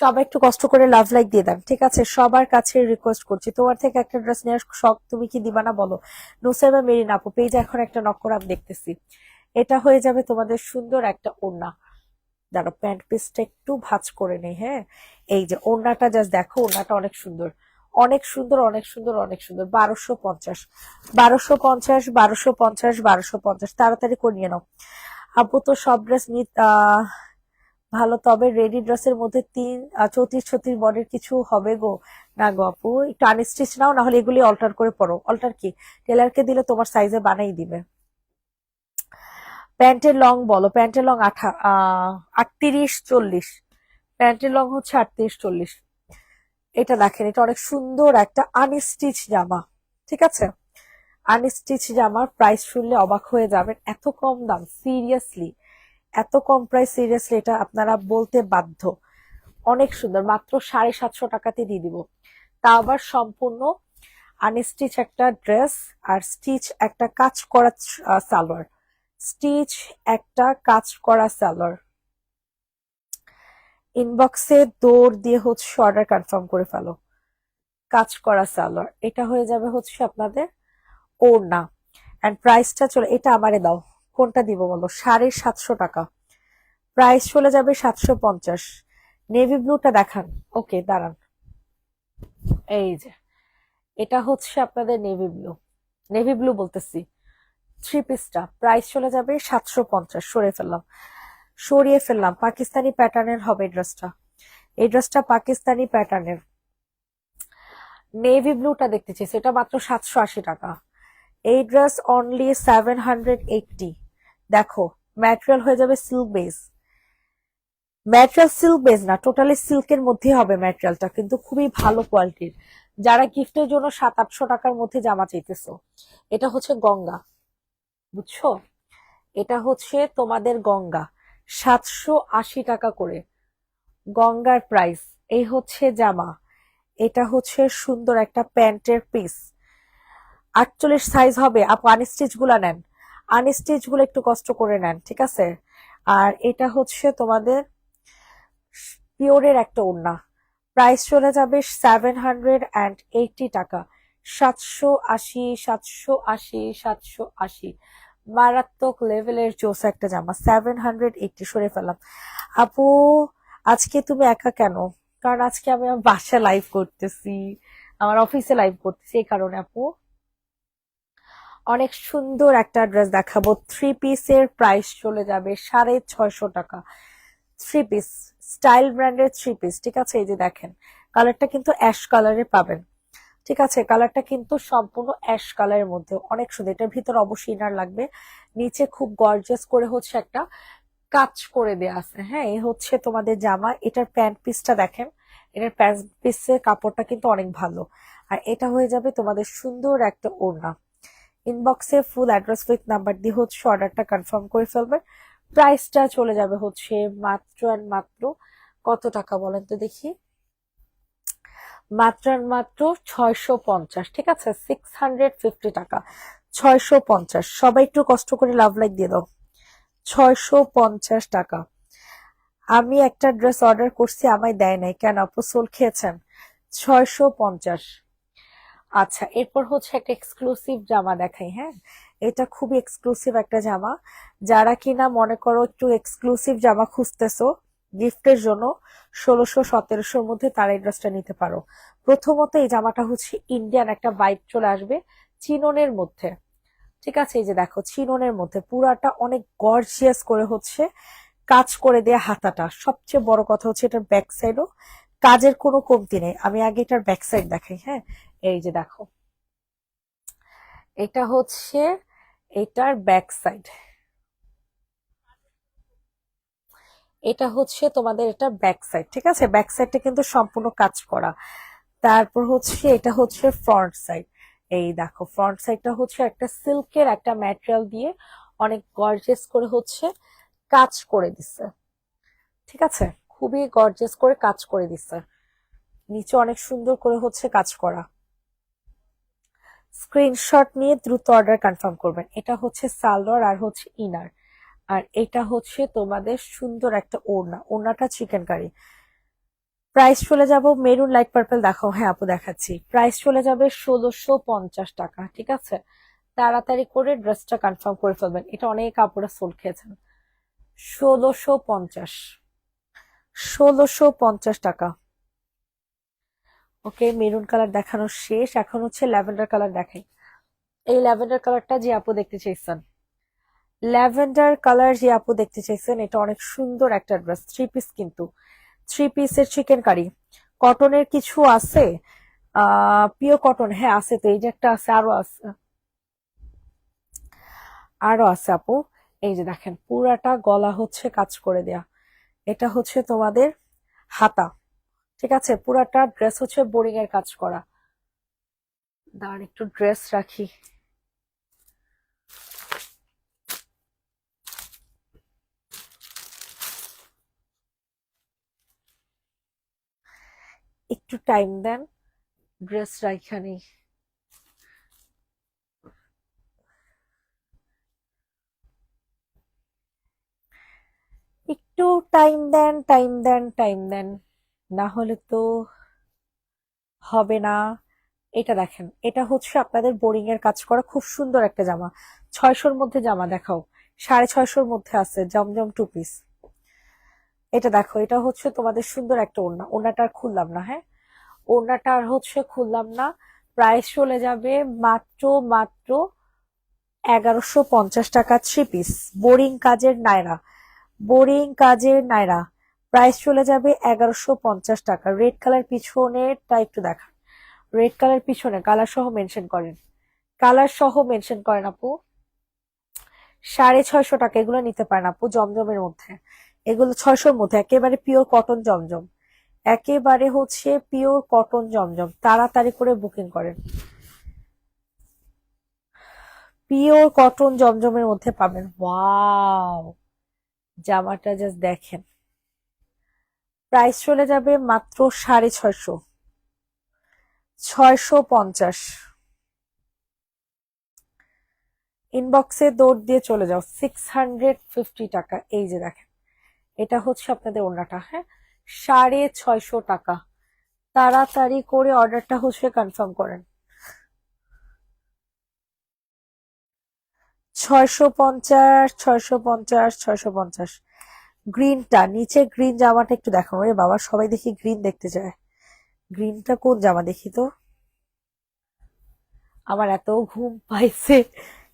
সবাই একটু কষ্ট করে লাভ লাইক দিয়ে দেন, ঠিক আছে? সবার কাছে রিকোয়েস্ট করছি, তোমার থেকে একটা ড্রেস নেওয়ার শখ, তুমি কি দিবা না বলো? নুসাইবা মেরিন আপু পেজে এখন একটা নক করে আমি দেখতেছি। এটা হয়ে যাবে তোমাদের সুন্দর একটা ওড়না। দাঁড়ো, প্যান্ট পিসটা একটু ভাঁজ করে নেই। হ্যাঁ, এই যে ওড়নাটা জাস্ট দেখো, ওড়নাটা অনেক সুন্দর, অনেক সুন্দর, অনেক সুন্দর, অনেক সুন্দর। 1250, 1250, 1250, 1250, তাড়াতাড়ি করে নিয়ে নাও আপু। তো সব ড্রেস ভালো, তবে রেডি ড্রেসের মধ্যে 34-36 বডির কিছু হবে গো? না গো আপু, একটু আনস্টিচ নাও, না হলে এগুলি অল্টার করে পরো। অল্টার কি, টেলারকে দিলে তোমার সাইজে বানাই দিবে। প্যান্টের লং বলো, প্যান্টের লং 38-40, প্যান্টের লং 38-40। এটা দেখেন, এটা অনেক সুন্দর একটা আনস্টিচ জামা, ঠিক আছে? আনস্টিচ জামার প্রাইস শুনলে অবাক হয়ে যাবেন, এত কম দাম, সিরিয়াসলি এত কম প্রাইস, সিরিয়াসলি এটা আপনারা বলতে বাধ্য। অনেক সুন্দর, মাত্র 750 টাকাতে দিয়ে দিব। তা আবার সম্পূর্ণ আনস্টিচ একটা ড্রেস, আর স্টিচ একটা কাজ করা সালোয়ার, স্টিচ একটা কাজ করা সালোয়ার। ইনবক্সে দৌড় দিয়ে অর্ডার কনফার্ম করে ফেলো। কাজ করা সালোয়ার, এটা হয়ে যাবে আপনাদের ওড়না। এন্ড প্রাইসটা চলে, এটা আমারে দাও, কোনটা দিব বলো? 750 টাকা। প্রাইস চলে যাবে 750। নেভি ব্লুটা দেখান। ওকে, দাঁড়ান, এই যে এটা আপনাদের নেভি ব্লু, নেভি ব্লু বলতেছি, 3 পিসটা প্রাইস চলে যাবে 750। সরিয়ে ফেললাম, পাকিস্তানি প্যাটার্নের হবে ড্রেসটা। এই ড্রেসটা পাকিস্তানি প্যাটার্নের। নেভি ব্লুটা দেখতে চাইছি, এটা মাত্র 780 টাকা। এই ড্রেস অনলি 780। দেখো, ম্যাটেরিয়াল হয়ে যাবে silk base, material silk base না, টোটালি সিল্কের মধ্যে হবে ম্যাটেরিয়ালটা, কিন্তু খুবই ভালো কোয়ালিটির। যারা গিফটের জন্য 700-800 টাকার মধ্যে জামা চাইতেছো, এটা গঙ্গা, বুঝছো? এটা তোমাদের গঙ্গা, 780 টাকা করে গঙ্গার প্রাইস। এই জামা, এটা সুন্দর একটা প্যান্টের পিস, 48 সাইজ হবে আপু। আনস্টিচ গুলা নেন, আনস্টিচ গুলো একটু কষ্ট করে নেন, ঠিক আছে? আর এটা তোমাদের পিওরের একটা ওড়না, প্রাইস চলে যাবে 780 টাকা। 780, 780, 780, মারাত্মক লেভেলের জোস একটা জামা। 780 সরে ফেললাম আপু। আজকে তুমি একা কেন? কারণ আজকে আমি আমার বাসায় লাইভ করতেছি, আমার অফিসে লাইভ করতেছি, এই কারণে আপু। অনেক সুন্দর একটা ড্রেস দেখাবো, 3 পিসের প্রাইস চলে যাবে 650 টাকা। 3 পিস, স্টাইল ব্র্যান্ডের 3 পিস, ঠিক আছে? এই যে দেখেন, কালারটা কিন্তু অ্যাশ কালারে পাবেন, ঠিক আছে? কালারটা কিন্তু সম্পূর্ণ অ্যাশ কালারের মধ্যে, অনেক সুন্দর। এটার ভিতর অবশ্যই ইনার লাগবে, নিচে খুব গর্জিয়াস করে একটা কাজ করে দেয়া আছে। হ্যাঁ, এই তোমাদের জামা। এটার প্যান্ট পিসটা দেখেন, এটার প্যান্ট পিসের কাপড়টা কিন্তু অনেক ভালো। আর এটা হয়ে যাবে তোমাদের সুন্দর একটা ওড়না। ইনবক্সে ফুল অ্যাড্রেস উইথ নাম্বার দিয়ে হচ্ছে অর্ডারটা কনফার্ম করে ফেলবেন। প্রাইসটা চলে যাবে হচ্ছে মাত্র অ্যান্ড মাত্র কত টাকা বলেন তো দেখি, মাত্র অ্যান্ড মাত্র 650। ঠিক আছে, 650 টাকা, 650। সবাই একটু কষ্ট করে লাভ লাইক দিয়ে দাও। 650 টাকা। আমি একটা ড্রেস অর্ডার করছি, আমায় দেয় নাই কেন আপু, সোল খেয়েছেন? 650। আচ্ছা, এরপর হচ্ছে একটা এক্সক্লুসিভ জামা দেখাই। হ্যাঁ, এটা খুবই এক্সক্লুসিভ একটা জামা। যারা কিনা মনে করো একটু এক্সক্লুসিভ জামা খুঁজতেছো গিফটের জন্য 1600-1700-র মধ্যে, তারা এই ড্রেসটা নিতে পারো। প্রথমত এই জামাটা হচ্ছে ইন্ডিয়ান একটা ভাইব চলে আসবে, চিননের মধ্যে। ঠিক আছে, এই যে দেখো চিননের মধ্যে পুরাটা অনেক গর্জিয়াস করে হচ্ছে কাজ করে দেয়া হাতাটা। সবচেয়ে বড় কথা হচ্ছে এটার ব্যাক সাইডও কাজের কোনো কমতি নেই। আমি আগে এটার ব্যাক সাইড দেখাই। হ্যাঁ, এই যে দেখো, এটা হচ্ছে এটার ব্যাক সাইড, এটা হচ্ছে তোমাদের এটা ব্যাক সাইড। ঠিক আছে, ব্যাক সাইডটা কিন্তু সম্পূর্ণ কাজ করা। তারপর হচ্ছে এটা হচ্ছে ফ্রন্ট সাইড। এই দেখো ফ্রন্ট সাইডটা হচ্ছে একটা সিল্কের একটা ম্যাটেরিয়াল দিয়ে অনেক গর্জিয়াস করে হচ্ছে কাজ করে দিচ্ছে। ঠিক আছে, খুবই গর্জিয়াস করে কাজ করে দিচ্ছে, নিচে অনেক সুন্দর করে হচ্ছে কাজ করা। স্ক্রিনশট নিয়ে দ্রুত অর্ডার কনফার্ম করবেন। এটা হচ্ছে সালোয়ার আর হচ্ছে ইনার, আর এটা হচ্ছে তোমাদের সুন্দর একটা ওড়না, ওড়নাটা চিকেন কারি। প্রাইস চলে যাব মেরুন লাইট পার্পল, দেখাও। হ্যাঁ আপু দেখাচ্ছি। প্রাইস চলে যাবে 1650 টাকা। ঠিক আছে, তাড়াতাড়ি করে ড্রেসটা কনফার্ম করে ফেলবেন, এটা অনেক কাপড়ে সোল খেয়েছেন। 1650, 1650 টাকা। ওকে, মেরুন কালার দেখানো শেষ, এখন হচ্ছে ল্যাভেন্ডার কালার দেখাই। এই ল্যাভেন্ডার কালারটা যে আপু দেখতে চাইছেন, ল্যাভেন্ডার কালার যে আপু দেখতে চাইছেন, এটা অনেক সুন্দর একটা ড্রেস, থ্রি পিস কিন্তু, থ্রি পিসের চিকেন কারি। কটনের কিছু আছে, পিওর কটন, হ্যাঁ আছে তো, এই যে একটা আছে, আরো আছে, আরো আছে আপু। এই যে দেখেন পুরাটা গলা হচ্ছে কাজ করে দেয়া, এটা হচ্ছে তোমাদের হাতা। ঠিক আছে, পুরাটা ড্রেস হচ্ছে বোরিং এর কাজ করা। দাঁড়ান একটু ড্রেস রাখি। একটু টাইম দেন, ড্রেস রাখা নেই। একটু টাইম দেন, টাইম দেন, টাইম দেন, না হলে তো হবে না। এটা দেখেন, এটা হচ্ছে আপনাদের বোরিং এর কাজ করা খুব সুন্দর একটা জামা। 600-র মধ্যে জামা দেখাও, 650-র মধ্যে আছে জমজম টু পিস। এটা দেখো, এটা হচ্ছে তোমাদের সুন্দর একটা ওড়না, ওড়নাটা আর খুললাম না। হ্যাঁ, ওড়নাটা আর হচ্ছে খুললাম না। প্রাইস চলে যাবে মাত্র মাত্র 1150 টাকা, থ্রি পিস বোরিং কাজের নায়রা, বোরিং কাজের নায়রা। প্রাইস চলে যাবে 1150 টাকা। রেড কালার পিছনেরটা একটু দেখা, রেড কালার পিছনে কালার সহ মেনশন করেন, কালার সহ মেনশন করেন আপু। 650 টাকা, এগুলো নিতে পারেন আপু, জমজমের মধ্যে। এগুলো 600-র মধ্যে, একেবারে পিওর কটন জমজম, একেবারে হচ্ছে পিওর কটন জমজম। তাড়াতাড়ি করে বুকিং করেন, পিওর কটন জমজমের মধ্যে পাবেন। ওয়াও, জামাটা জাস্ট দেখেন। প্রাইস চলে যাবে মাত্র 650, 650। ইনবক্সে দৌড় দিয়ে চলে যাও, 650 টাকা। এই যে দেখেন, এটা হচ্ছে আপনাদের ওড়নাটা। হ্যাঁ, 650 টাকা। তাড়াতাড়ি করে অর্ডারটা হচ্ছে কনফার্ম করেন। 650, 650, 650। গ্রিনটা নিচে, গ্রিন জামাটা একটু দেখানো রে বাবা, সবাই দেখি গ্রিন দেখতে চায়। গ্রিনটা কোন জামা দেখি তো, আমার এত ঘুম পাইছে,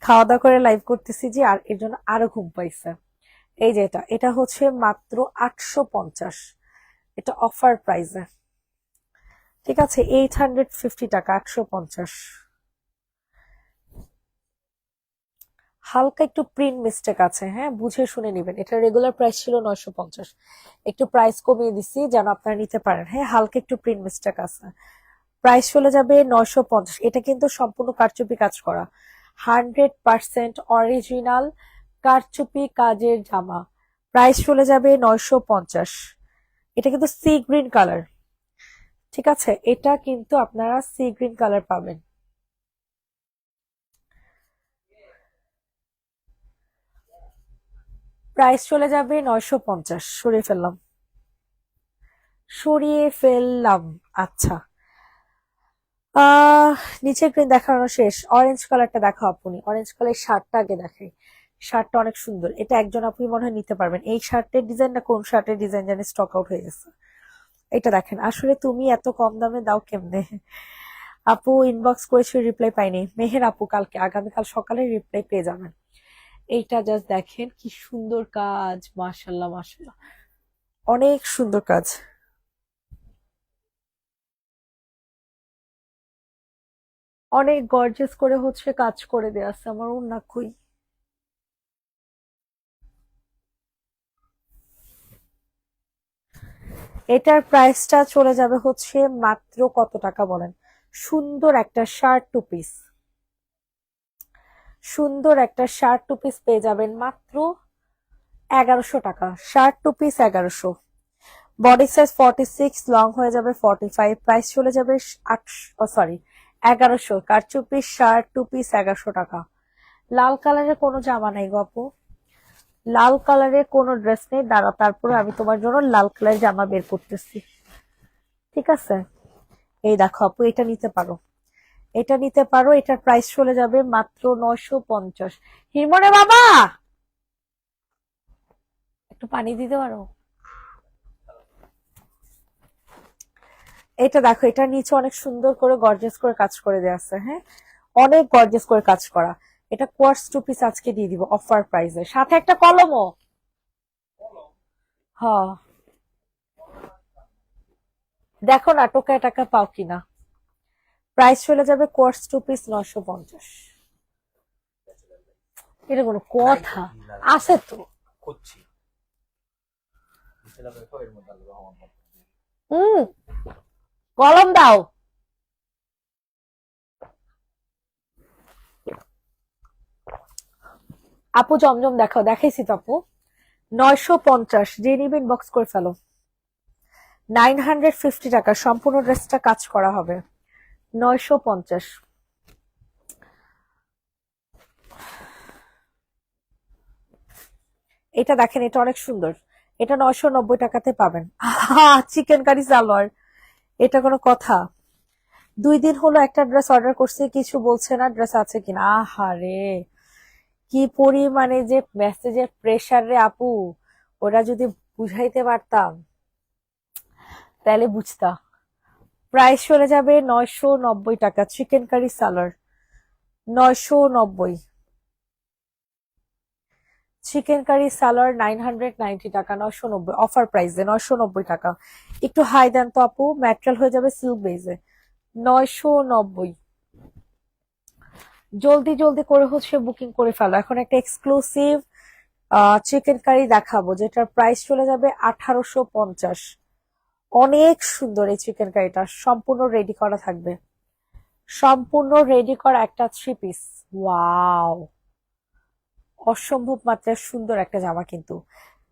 খাওয়া দাওয়া করে লাইভ করতেছি যে, আর এর জন্য আরো ঘুম পাইছে। এই যে এটা, এটা হচ্ছে মাত্র 850, এটা অফার প্রাইসে। ঠিক আছে, 850 টাকা, 850। হালকা একটু প্রিন্ট মিস্টেক আছে, হ্যাঁ বুঝে শুনে নিবেন। এটা রেগুলার প্রাইস ছিল 950, একটু প্রাইস কমিয়ে দিছি যেন আপনারা নিতে পারেন। হ্যাঁ, হালকা একটু প্রিন্ট মিস্টেক আছে। প্রাইস চলে যাবে 950। এটা কিন্তু সম্পূর্ণ কারচুপি কাজ করা, 100% অরিজিনাল কারচুপি কাজের জামা। প্রাইস চলে যাবে 950। এটা কিন্তু সি গ্রিন কালার, ঠিক আছে, এটা কিন্তু আপনারা সি গ্রিন কালার পাবেন। প্রাইস চলে যাবে 950। সরিয়ে ফেললাম। আচ্ছা, আহ নিচের গ্রিন দেখানো শেষ, অরেঞ্জ কালারটা দেখো আপনি, অরেঞ্জ কালার শার্টটা আগে দেখাই। শার্টটা অনেক সুন্দর, এটা একজন আপনি মনে হয় নিতে পারবেন। এই শার্টের ডিজাইনটা কোন শার্টের ডিজাইন জানি স্টক আউট হয়ে গেছে। এটা দেখেন, আসলে তুমি এত কম দামে দাও কেমনে? আপু ইনবক্স করেছি, রিপ্লাই পাইনি। মেহের আপু কালকে, আগামীকাল সকালে রিপ্লাই পেয়ে যাবেন। এইটা জাস্ট দেখেন কি সুন্দর কাজ, মাশাল্লাহ মাশাল্লাহ, অনেক সুন্দর কাজ। অনেক গর্জিয়াস করে হচ্ছে কাজ করে দেয়া আছে। আমার ওড়না কই? এটার প্রাইসটা চলে যাবে হচ্ছে মাত্র কত টাকা বলেন? সুন্দর একটা শার্ট টু পিস, সুন্দর একটা শার্ট টু পিস পেয়ে যাবেন মাত্র 1100 টাকা। Shirt two piece 1100। Body size 46, long হয়ে যাবে 45। প্রাইস চলে যাবে 800, সরি 1100। কারচুপি শার্ট টু পিস 1100 টাকা। লাল কালারের কোনো জামা নাই গো আপু, লাল কালারের কোনো ড্রেস নেই। দাঁড়া, তারপরে আমি তোমার জন্য লাল কালারের জামা বের করতেছি, ঠিক আছে? এই দেখো আপু, এটা নিতে পারো, এটা নিতে পারো। এটার প্রাইস চলে যাবে মাত্র 950। হিরমনে বাবা, একটু পানি দিতে পারো? এটা দেখো, এটা নিচে অনেক সুন্দর করে গর্জিয়াস করে কাজ করে দেওয়া আছে। হ্যাঁ, অনেক গর্জিয়াস করে কাজ করা। এটা কোয়ার্টস টু পিস আজকে দিয়ে দিব অফার প্রাইসে, সাথে একটা কলমও। হ্যাঁ, দেখো না টোকায় টাকা পাও কিনা। প্রাইস চলে যাবে কোয়ার্টস টু পিস 950। এটা কোনো কথা? আছে তো। হুম, কলম দাও। আপু জমজম দেখাও, দেখাইছি তো আপু। 950, যে নিবেন বক্স করে ফেলো। 950 টাকা সম্পূর্ণ ড্রেসটা কাজ করা হবে। 950। এটা দেখেন, এটা অনেক সুন্দর। এটা 990 টাকাতে পাবেন। চিকেন কারি সালোয়ার, এটা কোনো কথা? 2 দিন হলো একটা ড্রেস অর্ডার করছি, কিছু বলছে না ড্রেস আছে কিনা। আহারে, কি পরিমানে যে মেসেজের প্রেসার রে আপু, ওরা যদি বুঝাইতে পারতাম তাহলে বুঝতা। প্রাইস চলে যাবে 990 টাকা, চিকেন কারি সালোয়ার 990। চিকেন কারি সালোয়ার 990 টাকা, 990 অফার প্রাইসে 990 টাকা। একটু হাই দেন তো আপু, ম্যাটেরিয়াল হয়ে যাবে সিল্ক বেজে। 990। জলদি জলদি করে হচ্ছে বুকিং করে ফেলো। এখন একটা এক্সক্লুসিভ চিকেন কারি দেখাবো, যেটার প্রাইস চলে যাবে 1850। অনেক সুন্দর এই চিকেন কারিটা, সম্পূর্ণ রেডি করা থাকবে, সম্পূর্ণ রেডি করা একটা 3 পিস। ওয়াও, অসম্ভব মাত্রায় সুন্দর একটা জামা কিন্তু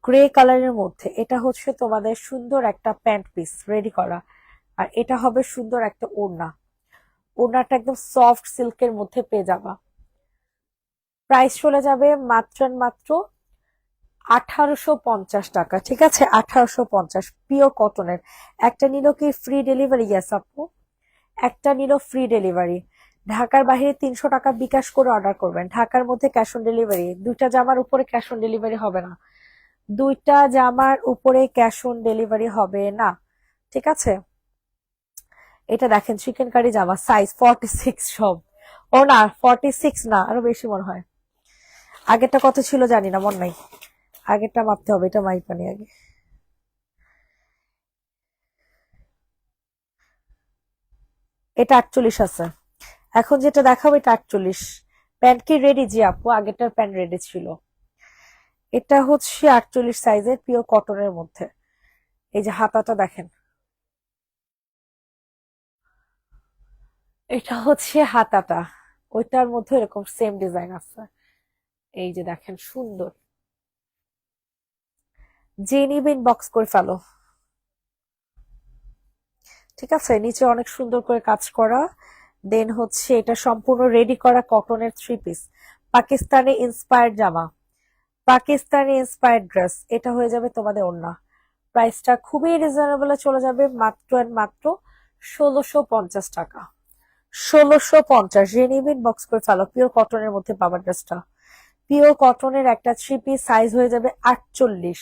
গ্রে কালারের মধ্যে। এটা হচ্ছে তোমাদের সুন্দর একটা প্যান্ট পিস রেডি করা, আর এটা হবে সুন্দর একটা ওড়না। ওড়নাটা একদম সফট সিল্কের মধ্যে পেয়ে যাবা। প্রাইস চলে যাবে মাত্র মাত্র 1850 টাকা, ঠিক আছে? 1850, পিওর কটনের। একটা নিল কি ফ্রি ডেলিভারি? ইয়েস আপু, একটা নিল ফ্রি ডেলিভারি। ঢাকার বাইরে 300 টাকা বিকাশ করে অর্ডার করবেন, ঢাকার মধ্যে ক্যাশ অন ডেলিভারি। দুইটা জামার উপরে ক্যাশ অন ডেলিভারি হবে না, দুইটা জামার উপরে ক্যাশ অন ডেলিভারি হবে না, ঠিক আছে? এটা দেখেন চিকেন কারি জামা, সাইজ 46 সব। ও না, 46 না, আরো বেশি মনে হয়। আগেরটা কত ছিল জানি না, মনে নাই। আগেরটা মাপতে হবে, এটা মাইপানি আগে। এটা 48 আছে। এখন যেটা দেখাবো এটা 48। প্যান্ট কি রেডি? জি আপু, আগেরটার প্যান্ট রেডি ছিল। এটা হচ্ছে 48 সাইজের, পিওর কটনের মধ্যে। এই যে হাতাটা দেখেন, এটা হচ্ছে হাতাটা। ওইটার মধ্যে এরকম সেম ডিজাইন আছে। এই যে দেখেন সুন্দর, যে নিবে ইনবক্স করে ফেলো। ঠিক আছে, নিচে অনেক সুন্দর করে কাজ করা। দেন হচ্ছে এটা সম্পূর্ণ রেডি করা কটনের 3 পিস, পাকিস্তানি ইন্সপায়ার্ড জামা, পাকিস্তানি ইন্সপায়ার্ড ড্রেস। এটা হয়ে যাবে তোমাদের ওড়না। প্রাইসটা খুবই রিজনেবল চলে যাবে, মাত্র এন্ড মাত্র 1650 টাকা। 1650, যে নিবেন বক্স করে ফেলো। পিওর কটনের মধ্যে পাবা ড্রেসটা, পিওর কটনের একটা 3 পিস, সাইজ হয়ে যাবে 48,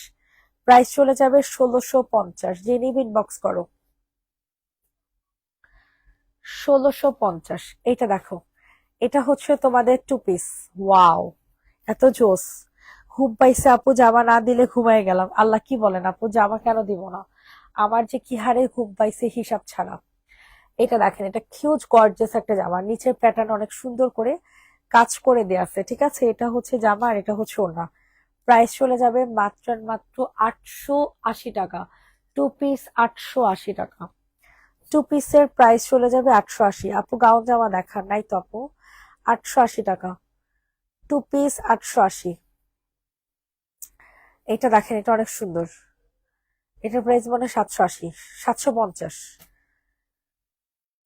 প্রাইস চলে যাবে 1650। যে নিবেন বক্স করো। 1650। এটা দেখো, এটা হচ্ছে তোমাদের 2 পিস। ওয়াও, এত জোস। ঘুম পাইছে আপু, জামা না দিলে ঘুমায় গেলাম। আল্লাহ, কি বলেন আপু, জামা কেন দিব না? আমার যে কি হারে ঘুম পাইছে হিসাব ছাড়া। এটা দেখেন, এটা হিউজ গর্জিয়াস একটা জামা, নিচের প্যাটার্ন অনেক সুন্দর করে কাজ করে দেয়া আছে। ঠিক আছে, এটা হচ্ছে জামা আর এটা হচ্ছে ওড়না। প্রাইস চলে যাবে মাত্র আর মাত্র 880 টাকা। 2 পিস 880 টাকা। 2 পিসের প্রাইস চলে যাবে 880। আপু গাউন জামা দেখান নাই তো আপু? 880 টাকা, 2 পিস 880। এটা দেখেন, এটা অনেক সুন্দর। এটার প্রাইস মানে 780, 750।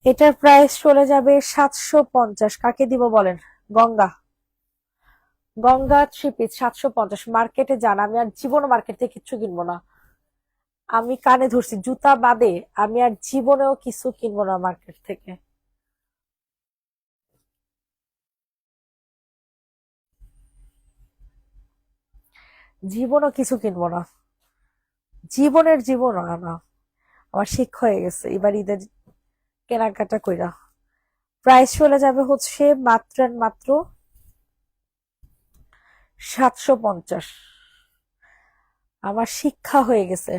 এটার প্রাইস চলে যাবে 750। কাকে দিব বলেন? গঙ্গা, গঙ্গা 3 পিস 750। মার্কেটে যান, আমি আর জীবনে মার্কেট থেকে কিচ্ছু কিনবো না। আমি কানে ধরছি, জুতা বাদে আমি আর জীবনেও কিছু কিনবো না মার্কেট থেকে। জীবনও কিছু কিনবো না, জীবনের জীবন না না। আমার শিক্ষা হয়ে গেছে এবার ঈদের কেনাকাটা কইরা। প্রাইস চলে যাবে হচ্ছে মাত্র and মাত্র 750। আমার শিক্ষা হয়ে গেছে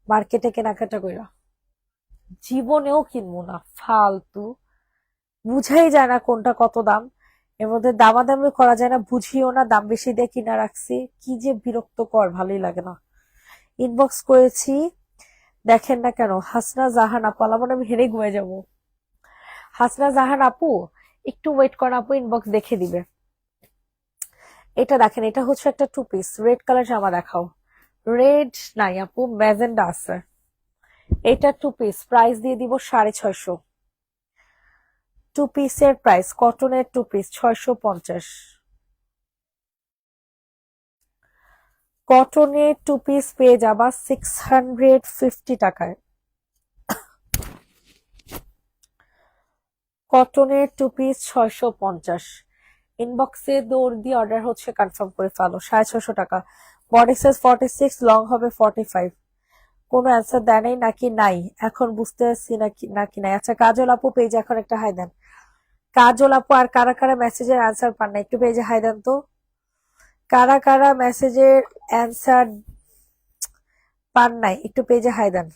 মার্কেটে কেনাকাটা কইরা। জীবনেও কিনবো না, ফালতু। বুঝাই যায় না কোনটা কত দাম, এর মধ্যে দামাদামি করা যায় না, বুঝিও না, দাম বেশি দিয়ে কিনা রাখছি। কি যে বিরক্তকর, ভালোই লাগে না। ইনবক্স করেছি, দেখেন না কেন? হাসনা জাহান আপু, আল্লাহ, মনে হয় আমি হেরে ঘুমিয়ে যাবো। হাসনা জাহান আপু, একটু ওয়েট করেন আপু, ইনবক্স দেখে দিবে। এটা দেখেন, এটা হচ্ছে একটা 2 পিস রেড কালার জামা। দেখাও। রেড নাই আপু, ম্যাজেন্ডা আছে। এটা 2 পিস, প্রাইস দিয়ে দিব 650। 2 পিসের প্রাইস, কটনের 2 পিস 650। কটনের 2 পিস পেয়ে যাবা 650 টাকায়। কটনের 2 পিস 650। ইনবক্সে দৌড় দিয়ে অর্ডার হচ্ছে, কনফার্ম করে ফেলো। 650 টাকা। বডি সাইজ 46, লং হবে 45। কোনো অ্যান্সার দেয় নাই নাকি? নাই, এখন বুঝতে পারছি নাকি নাকি নাই। আচ্ছা, কাজল আপু পেজে এখন একটা হাই দেন। কাজল আপু, আর কারা কারা মেসেজের অ্যান্সার পান না, একটু পেজে হাই দেন তো। কারা কারা মেসেজের অ্যান্সার পান নাই, একটু পেজে হাই দেন।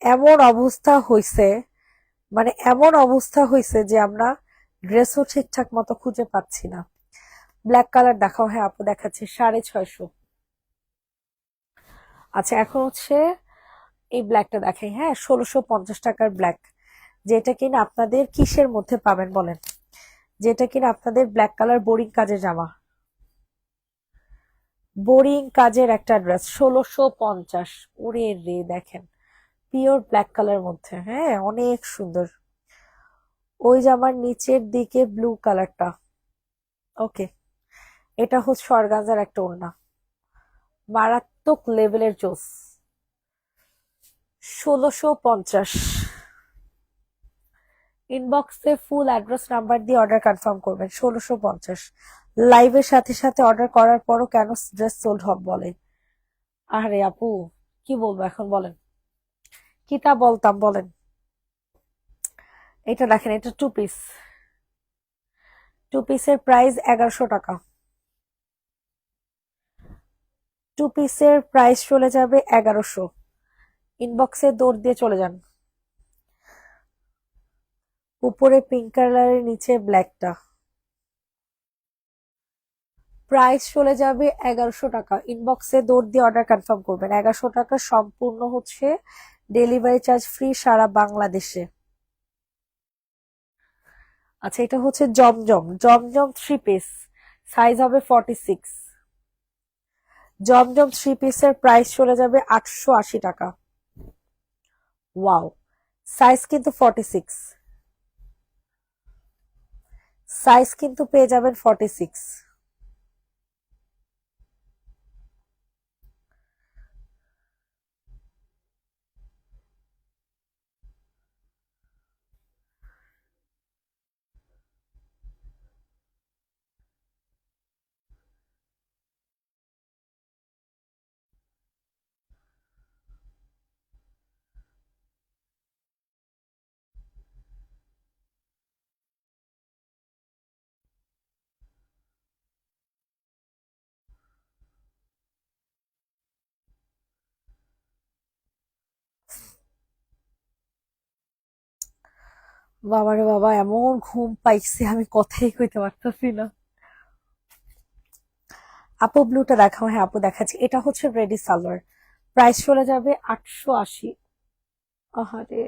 এমন অবস্থা হইছে, মানে এমন অবস্থা হইছে যে আমরা ড্রেসও ঠিকঠাক মতো খুঁজে পাচ্ছি না। ব্ল্যাক কালার দেখাও। হ্যাঁ আপু দেখাচ্ছি, 650। আচ্ছা, এখন হচ্ছে এই ব্ল্যাকটা দেখাই। হ্যাঁ, 1650 টাকার ব্ল্যাক, যেটা কিনা আপনাদের কিসের মধ্যে পাবেন বলেন? যেটা কিনা আপনাদের ব্ল্যাক কালার বোরিং কাজের জামা, বোরিং কাজের একটা ড্রেস 1650। ওরে রে, দেখেন পিওর ব্ল্যাক কালার মধ্যে, হ্যাঁ অনেক সুন্দর। ওই জামার নিচের দিকে ব্লু কালারটা। ওকে, এটা হচ্ছে অর্গানজার একটা ওড়না, মারাত্মক লেভেলের জোস। 1650। ইনবক্সে ফুল অ্যাড্রেস নাম্বার দিয়ে অর্ডার কনফার্ম করবেন। 1650। লাইভের সাথে সাথে অর্ডার করার পরও কেন ড্রেস সোল্ড হব বলে? আরে আপু, কি বলবো এখন বলেন, কি তা বলতাম বলেন। এটা দেখেন, এটা 2 পিস। 2 পিসের প্রাইস 1100 টাকা। 2 পিসের প্রাইস চলে যাবে 1100। ইনবক্সে দৌড় দিয়ে চলে যান। উপরে পিঙ্ক কালারের, নিচে ব্ল্যাকটা। প্রাইস চলে যাবে 1100 টাকা। ইনবক্সে দৌড় দিয়ে অর্ডার কনফার্ম করবেন। 1100 টাকা, সম্পূর্ণ হচ্ছে ডেলিভারি চার্জ ফ্রি সারা বাংলাদেশে। আচ্ছা, এটা হচ্ছে জমজম। জমজম 3 পিস, সাইজ হবে 46। জমজম 3 পিসের প্রাইস চলে যাবে 880 টাকা। ওয়াও, সাইজ কিন্তু 46, সাইজ কিন্তু পেয়ে যাবেন 46। বাবারে বাবা, এমন ঘুম পাইছে আমি কথাই কইতে পারতেছি না। আপু ব্লুটা দেখাও। হ্যাঁ আপু দেখাচ্ছি। এটা হচ্ছে রেডি সালোয়ার, প্রাইস চলে যাবে 880। আহারে,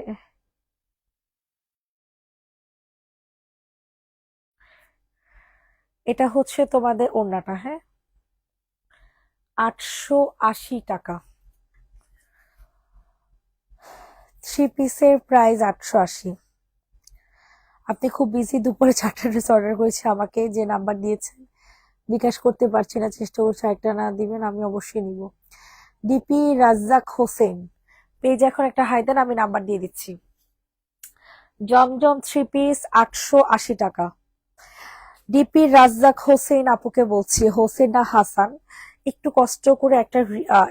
এটা হচ্ছে তোমাদের ওড়নাটা। হ্যাঁ, 880 টাকা। 3 পিসের প্রাইস 880। আপনি খুব বিজি, দুপুরে 4টা ড্রেস অর্ডার করেছে, আমাকে যে নাম্বার দিয়েছেন বিকাশ করতে পারছি না, চেষ্টা করছি একটা না দিবেন, আমি অবশ্যই নিব। ডিপি রাজ্জাক হোসেন, পেজ এখন একটা হাই দেন, আমি নাম্বার দিয়ে দিচ্ছি। জমজম 3 পিস 880 টাকা। ডিপি রাজ্জাক হোসেন আপুকে বলছি, হোসেন না হাসান, একটু কষ্ট করে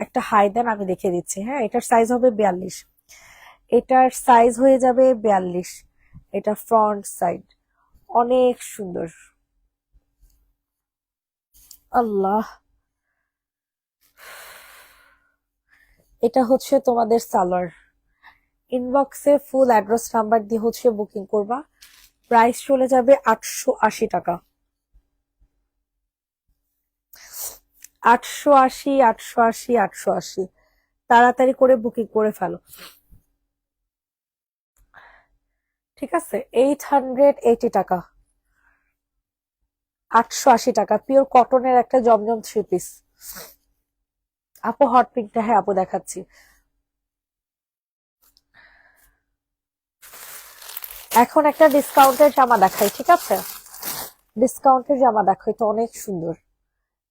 একটা হাই দেন, আমি দেখে দিচ্ছি। হ্যাঁ, এটার সাইজ হবে 42, এটার সাইজ হয়ে যাবে 42। এটা ফ্রন্ট সাইড, অনেক সুন্দর। আল্লাহ, এটা হচ্ছে তোমাদের সালোয়ার। ইনবক্সে ফুল অ্যাড্রেস নাম্বার দিয়ে হচ্ছে বুকিং করবা। প্রাইস চলে যাবে 880 টাকা। 880, 880, 880, তাড়াতাড়ি করে বুকিং করে ফেলো। ঠিক আছে, 880 টাকা। 880 টাকা, পিওর কটনের একটা জমজম 3 পিস। আপু হট পিঙ্কটা, হ্যাঁ আপু দেখাচ্ছি। এখন একটা ডিসকাউন্টের জামা দেখাই, ঠিক আছে? ডিসকাউন্টের জামা দেখো, এটা অনেক সুন্দর।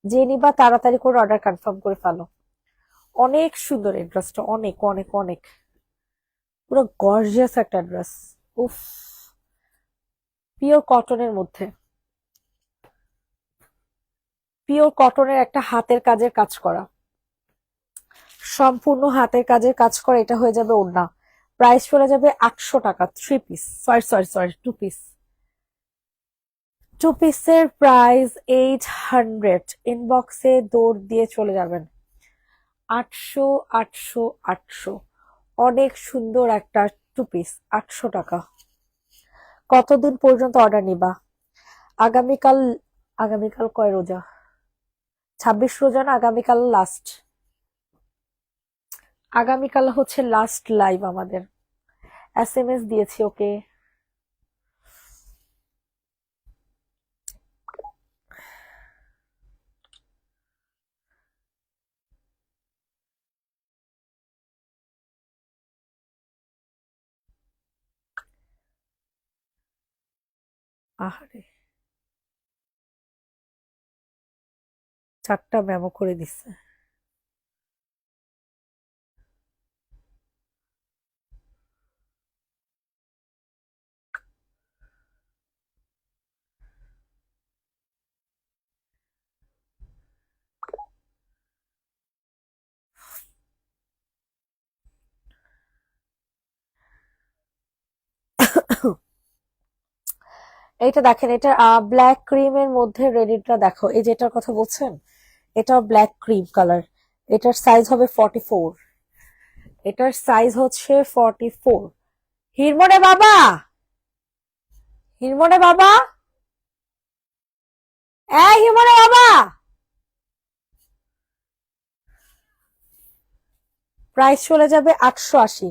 যে নিবা তাড়াতাড়ি করে অর্ডার কনফার্ম করে ফেলো। অনেক সুন্দর এই ড্রেসটা, অনেক অনেক অনেক, পুরো গর্জিয়াস একটা ড্রেস। উফ, পিওর কটনের মধ্যে, পিওর কটনের একটা হাতের কাজের কাজ করা, সম্পূর্ণ হাতের কাজের কাজ করা। এটা হয়ে যাবে ওড়না। প্রাইস চলে যাবে 800 টাকা। 3 piece, sorry sorry sorry, 2 piece. 2 পিসের প্রাইস 800। ইনবক্সে দৌড় দিয়ে চলে যাবেন। 800, 800, 800, অনেক সুন্দর একটা 2 পিস, 800 টাকা। কতদিন পর্যন্ত অর্ডার নিবা? আগামীকাল। আগামীকাল কয় রোজা? 26 রোজা না, আগামীকাল লাস্ট। আগামীকাল হচ্ছে লাস্ট লাইভ আমাদের। SMS দিয়েছি, ওকে। আহারে, 4টা মেমো করে দিচ্ছে। এইটা দেখেন, এটা ব্ল্যাক ক্রিমের মধ্যে রেডিটা দেখো, এই যেটার কথা বলছেন, এটা ব্ল্যাক ক্রিম কালার। এটার সাইজ হবে 44। এটার সাইজ হচ্ছে 44। হিরমনে বাবা, হিরমনে বাবা, হিরমনে বাবা, প্রাইস চলে যাবে 880।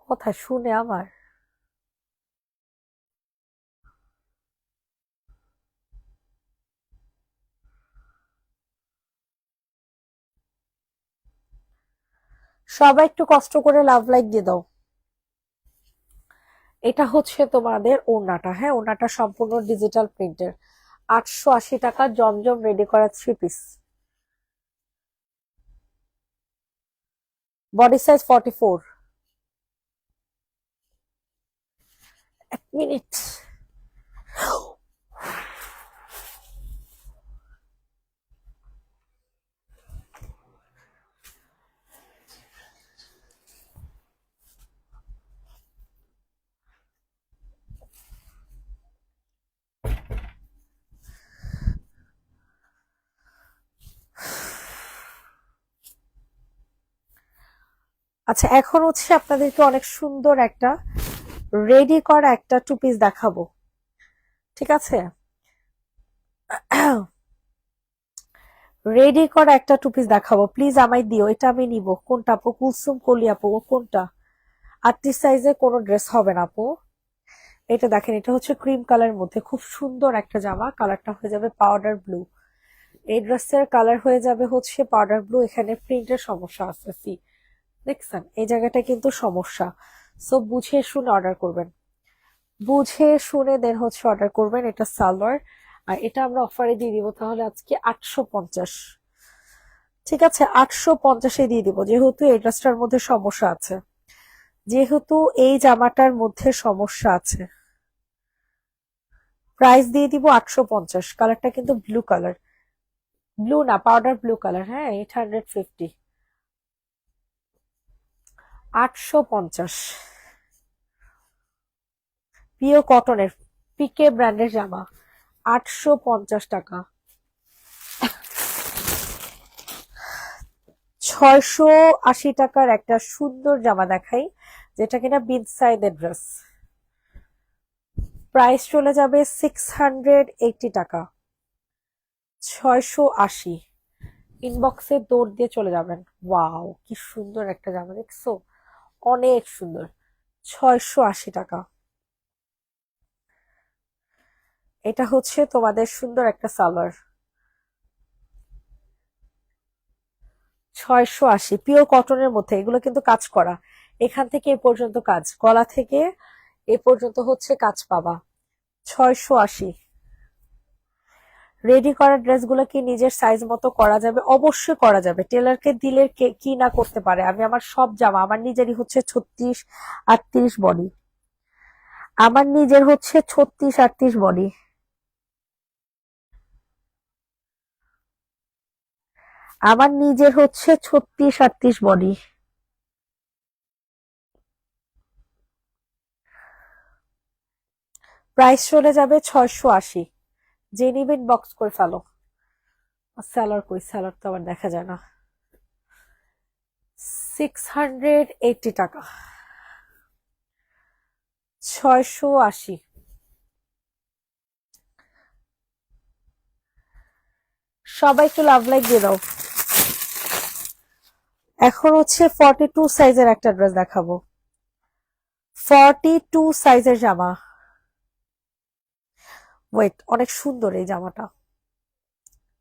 কথা শুনে আমার সবাই একটু কষ্ট করে লাভ লাইক দিয়ে দাও। এটা হচ্ছে তোমাদের ওড়নাটা, হ্যাঁ ওড়নাটা সম্পূর্ণ ডিজিটাল প্রিন্টের। 880 টাকা, জমজম রেডি করা 3 পিস। Body size 44। 1 মিনিট। আচ্ছা, এখন হচ্ছে আপনাদেরকে অনেক সুন্দর একটা রেডি করা একটা 2 পিস দেখাবো, ঠিক আছে? রেডি করা একটা 2 পিস দেখাবো, প্লিজ আমায় দিও। এটা আমি নিব। কোনটা আপু? কুলসুম কলি আপু, কোনটা? 38 সাইজে কোনো ড্রেস হবে না আপু। এটা দেখেন, এটা হচ্ছে ক্রিম কালারের মধ্যে খুব সুন্দর একটা জামা। কালারটা হয়ে যাবে পাউডার ব্লু। এই ড্রেসের কালার হয়ে যাবে হচ্ছে পাউডার ব্লু। এখানে প্রিন্টের সমস্যা আছে, সি দেখছেন এই জায়গাটা কিন্তু সমস্যা। সো বুঝে শুনে অর্ডার করবেন, বুঝে শুনে দেন হচ্ছে অর্ডার করবেন। এটা সালোয়ার, আর এটা আমরা অফারে দিয়ে দিব তাহলে আজকে 850। ঠিক আছে, 850-এ দিয়ে দিব, যেহেতু এই ড্রেসটার মধ্যে সমস্যা আছে, যেহেতু এই জামাটার মধ্যে সমস্যা আছে। প্রাইস দিয়ে দিব 850। কালারটা কিন্তু ব্লু কালার, ব্লু না পাউডার ব্লু কালার, হ্যাঁ 850। 850 পিও কটনের পিকে ব্র্যান্ডের জামা, 850 টাকা। 680 টাকার একটা সুন্দর জামা দেখাই, যেটা কিনা বিন সাইডের ড্রেস। প্রাইস চলে যাবে 680 টাকা। 680। ইনবক্সে দৌড় দিয়ে চলে যাবেন। ওয়াও, কি সুন্দর একটা জামা দেখছো, অনেক সুন্দর। 680 টাকা। এটা হচ্ছে তোমাদের সুন্দর একটা সালোয়ার। 680 পিওর কটনের মধ্যে, এগুলো কিন্তু কাজ করা। এখান থেকে এ পর্যন্ত কাজ, গলা থেকে এ পর্যন্ত হচ্ছে কাজ পাবা। 680। রেডি করা ড্রেসগুলো কি নিজের সাইজ মতো করা যাবে? অবশ্যই করা যাবে। টেলারকে দিলে কি না করতে পারে। আমি আমার সব জামা, আমার নিজেরই হচ্ছে 36-38 বডি, আমার নিজের হচ্ছে 36-38 বডি। আমার নিজের হচ্ছে 36-38 বডি। প্রাইস চলে যাবে 680। যে নিবেন বক্স করে ফেলো। স্যালার কই? স্যালার তো আবার দেখা যায় না। 680 টাকা। 680। সবাই একটু লাভ লাইক দিয়ে দাও। এখন হচ্ছে 42 সাইজের একটা ড্রেস দেখাবো। 42 সাইজের জামা। ওয়েট, অনেক সুন্দর এই জামাটা।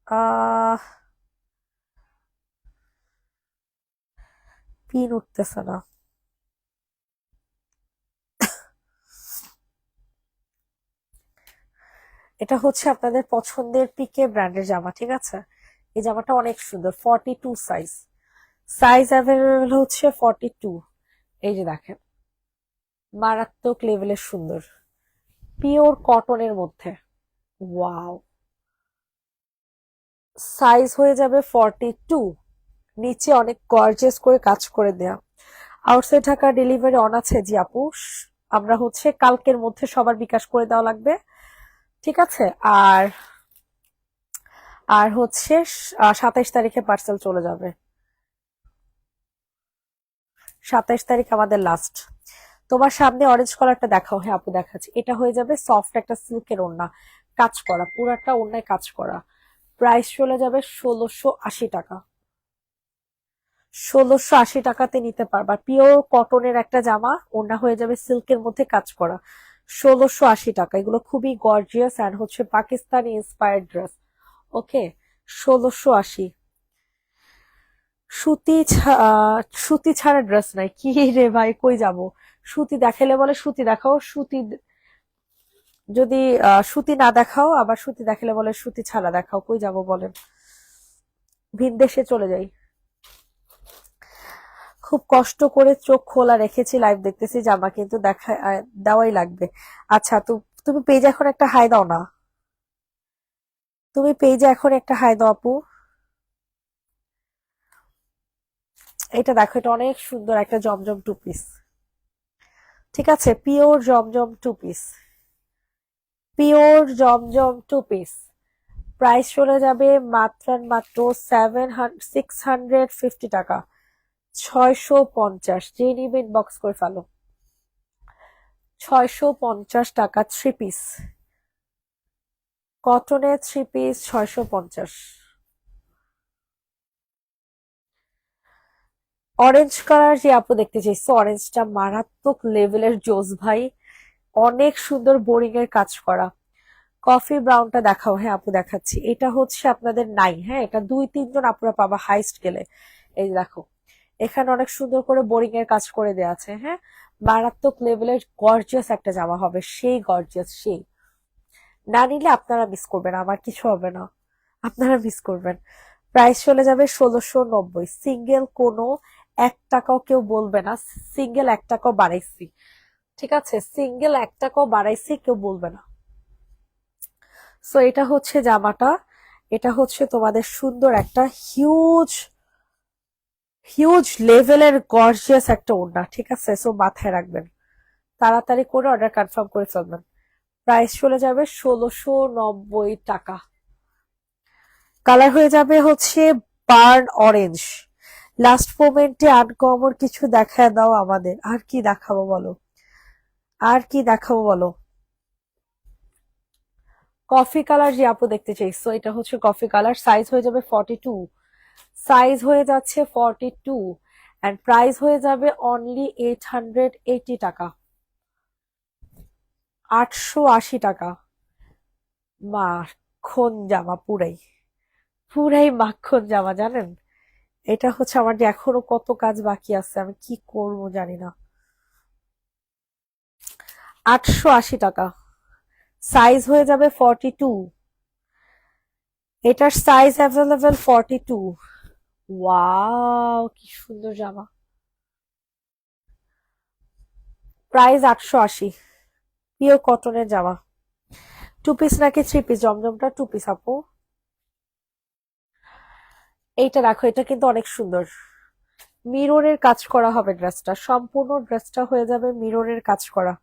আহ পিন উঠতেছে না। এটা হচ্ছে আপনাদের পছন্দের পিকে ব্র্যান্ডের জামা, ঠিক আছে? এই জামাটা অনেক সুন্দর। 42 সাইজ, সাইজ অ্যাভেলেবল হচ্ছে 42। এই যে দেখেন, মারাত্মক লেভেলের সুন্দর, পিওর কটনের মধ্যে। ওয়াও, সাইজ হয়ে যাবে 42। নিচে অনেক গর্জিয়াস করে কাজ করে দেয়া। আউটসাইড ঢাকা ডেলিভারি অন আছে জি আপু। আমরা হচ্ছে কালকের মধ্যে সবার বিকাশ করে দেওয়া লাগবে, ঠিক আছে? আর আর হচ্ছে 27 তারিখে পার্সেল চলে যাবে। 27 তারিখ আমাদের লাস্ট। তোমার সামনে অরেঞ্জ কালারটা দেখাও। হ্যাঁ আপু দেখাচ্ছি, এটা হয়ে যাবে সফট একটা সিল্কের ওড়না, কাজ করা, পুরাটা ওড়নায় কাজ করা। প্রাইস চলে যাবে 1680 টাকা। 1680 টাকাতে নিতে পারবা, পিওর কটনের একটা জামা, ওড়না হয়ে যাবে সিল্কের মধ্যে কাজ করা। 1680 টাকা। এগুলো খুবই গর্জিয়াস অ্যান্ড হচ্ছে পাকিস্তানি ইন্সপায়ার্ড ড্রেস। ওকে, 1680। সুতি ছাড়া ড্রেস নাই কি রে ভাই, কই যাব? সুতি দেখালে বলে সুতি দেখাও, সুতি যদি সুতি না দেখাও, আবার সুতি দেখালে বলে সুতি ছাড়া দেখাও, কই যাব বলেন? ভিন দেশে চলে যাই। খুব কষ্ট করে চোখ খোলা রেখেছি, লাইভ দেখতেছি, জামা কিন্তু দেওয়াই লাগবে। আচ্ছা, তুমি পেজে এখন একটা হাই দাও না, তুমি পেজে এখন একটা হাই দাও আপু। এটা দেখো, এটা অনেক সুন্দর একটা জমজম টু পিস। ঠিক আছে, pure Zamzam two piece, pure Zamzam two piece. Price চলে যাবে মাত্র মাত্র 650 টাকা। 650, যে নিবে ইনবক্স করে ফেলো। 650 টাকা থ্রি পিস, কটনের থ্রি পিস 650। অরেঞ্জ কালার যে আপু দেখতে চাইছো, অরেঞ্জটা মারাত্মক লেভেলের জোস ভাই, অনেক সুন্দর বোরিং এর কাজ করা। কফি ব্রাউনটা দেখাও। হ্যাঁ আপু দেখাচ্ছি, এটা হচ্ছে আপনাদের নাই, হ্যাঁ এটা 2-3 জন আপুরা পাবা হাইস্ট গেলে। এই দেখো, এখানে অনেক সুন্দর করে বোরিং এর কাজ করে দেওয়া আছে। হ্যাঁ, মারাত্মক লেভেলের গর্জিয়াস একটা জামা হবে, সেই গর্জিয়াস, সেই। না নিলে আপনারা মিস করবেন, আমার কিছু হবে না, আপনারা মিস করবেন। প্রাইস চলে যাবে 1690। সিঙ্গেল কোনো 1 টাকাও কেউ বলবে না, সিঙ্গেল 1 টাকাও বাড়াইছি। ঠিক আছে, সিঙ্গেল 1 টাকাও বাড়াইছি, কেউ বলবে না। সো এটা হচ্ছে জামাটা, এটা হচ্ছে তোমাদের সুন্দর একটা হিউজ হিউজ লেভেলের গর্জিয়াস একটা ওড়না। ঠিক আছে, সো মাথায় রাখবেন, তাড়াতাড়ি করে অর্ডার কনফার্ম করে ফেলবেন। প্রাইস চলে যাবে 1690 টাকা। কালার হয়ে যাবে হচ্ছে বার্ন অরেঞ্জ। লাস্ট মোমেন্টে আনকমন কিছু দেখা দাও আমাদের, আর কি দেখাবো বলো, আর কি দেখাবো বলো? কফি কালার যে আপু দেখতে চাইছো, এটা হচ্ছে কফি কালার, সাইজ হয়ে যাবে 42, সাইজ হয়ে যাচ্ছে 42, এন্ড প্রাইস হয়ে যাবে অনলি 880 টাকা। 880 টাকা। মাখন জামা, পুরাই পুরাই মাখন জামা জানেন। এটা হচ্ছে আমার যে এখনো কত কাজ বাকি আছে, আমি কি করব জানি না। 880 টাকা, সাইজ হয়ে যাবে 42, এটার সাইজ অ্যাভেলেবেল 42। ওয়াও, কি সুন্দর জামা। প্রাইস 880, পিওর কটনের জামা। টু পিস নাকি থ্রি পিস? জমজমটা টু পিস আপু। এইটা দেখো, এটা কিন্তু অনেক সুন্দর, মিররের কাজ করা হবে ড্রেসটা, সম্পূর্ণ ড্রেসটা হয়ে যাবে মিররের কাজ করা।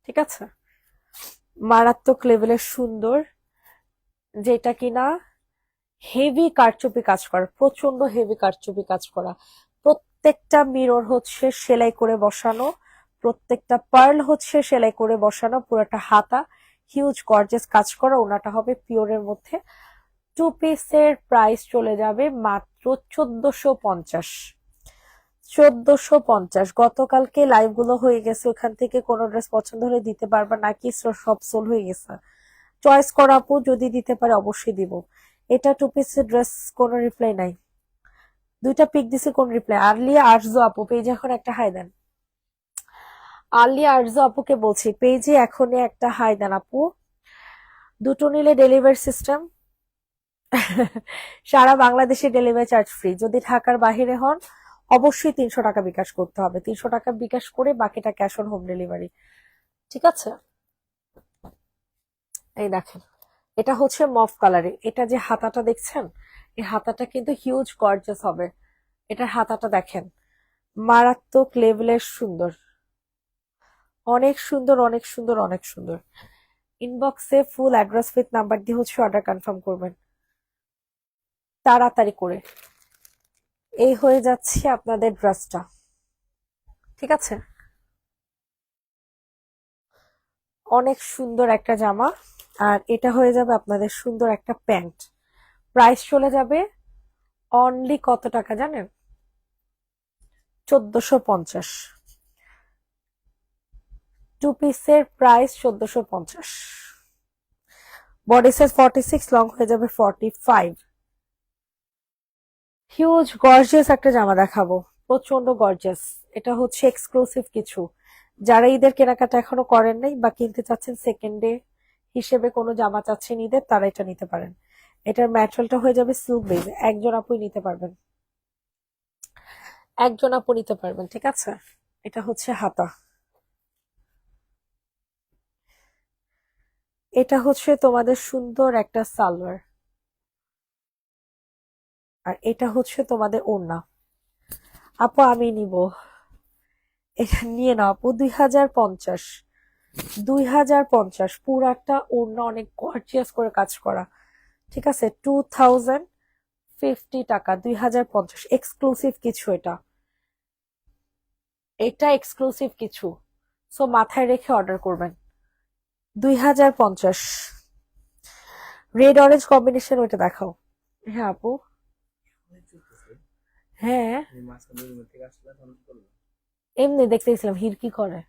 ঠিক আছে, মারাত্মক লেভেলের সুন্দর, যেটা কিনা হেভি কারচুপি কাজ করা, প্রচন্ড হেভি কারচুপি কাজ করা। প্রত্যেকটা মিরর হচ্ছে সেলাই করে বসানো, প্রত্যেকটা পার্ল হচ্ছে সেলাই করে বসানো, পুরোটা হাতা হিউজ গর্জিয়াস কাজ করা, ওনাটা হবে পিওরের মধ্যে। টু পিসের প্রাইস চলে যাবে মাত্র 1450। 1450। গতকালকে লাইভ গুলো হয়ে গেছে, ওখান থেকে কোনো ড্রেস পছন্দ হলে দিতে পারবা, নাকি সব সোল হয়ে গেছে? চয়েস করা আপু, যদি দিতে পারে অবশ্যই দিব। এটা টু পিসের ড্রেস, কোনো রিপ্লাই নাই। দুইটা পিক দিছে, কোন রিপ্লাই? আর্লিয়া আরজু আপু, পেজে এখন একটা হাই দেন। আর্লিয়া আরজু আপুকে বলছি, পেজে এখনই একটা হাই দেন আপু। দুটো নিলে ডেলিভারি সিস্টেম সারা বাংলাদেশে ডেলিভারি চার্জ ফ্রি। যদি ঢাকার বাহিরে হন অবশ্যই 300 টাকা বিকাশ করতে হবে, 300 টাকা বিকাশ করে বাকিটা ক্যাশ অন হোম ডেলিভারি। ঠিক আছে, এই দেখেন, এটা হচ্ছে মফ কালারে, এটা যে হাতাটা দেখছেন, এই হাতাটা কিন্তু হিউজ গর্জাস হবে। এটার হাতাটা দেখেন, মারাত্মক লেভেলের সুন্দর, অনেক সুন্দর, অনেক সুন্দর, অনেক সুন্দর। ইনবক্সে ফুল অ্যাড্রেস উইথ নাম্বার দিয়ে হচ্ছে অর্ডার কনফার্ম করবেন তাড়াতাড়ি করে। এই হয়ে যাচ্ছে আপনাদের ড্রেসটা। ঠিক আছে, অনেক সুন্দর একটা জামা। আর এটা হয়ে যাবে আপনাদের সুন্দর একটা প্যান্ট। প্রাইস চলে যাবে অনলি কত টাকা জানেন? 1450। টু পিসের প্রাইস 1450। বডি সাইজ 46, লং হয়ে যাবে 45। হিউজ গর্জিয়াস একটা জামা দেখাবো, প্রচন্ড গর্জিয়াস। এটা হচ্ছে এক্সক্লুসিভ কিছু, যারা ঈদের কেনাকাটা এখনো করেন নাই বা কিনতে চাচ্ছেন সেকেন্ড ডে হিসেবে কোনো জামা চাচ্ছেন ঈদের, তারা এটা নিতে পারেন। এটার ম্যাটেরিয়ালটা হয়ে যাবে সিল্ক বেজ, একজন আপুই নিতে পারবেন, একজন আপু নিতে পারবেন। ঠিক আছে, এটা হচ্ছে হাতা, এটা হচ্ছে তোমাদের সুন্দর একটা সালোয়ার, আর এটা হচ্ছে তোমাদের ওড়না। আপু আমি নিব, এটা নিয়ে নাও আপু। 2050, 2050 পুরাটা ওড়না, অনেক গর্জিয়াস করে কাজ করা। ঠিক আছে, 2050 টাকা, 2050। এক্সক্লুসিভ কিছু এটা, এটা এক্সক্লুসিভ কিছু, সো মাথায় রেখে অর্ডার করবেন। 2050। রেড অরেঞ্জ কম্বিনেশন, ওইটা দেখাও। হ্যাঁ আপু, হ্যাঁ এমনি দেখতে গেছিলাম হির কি করে।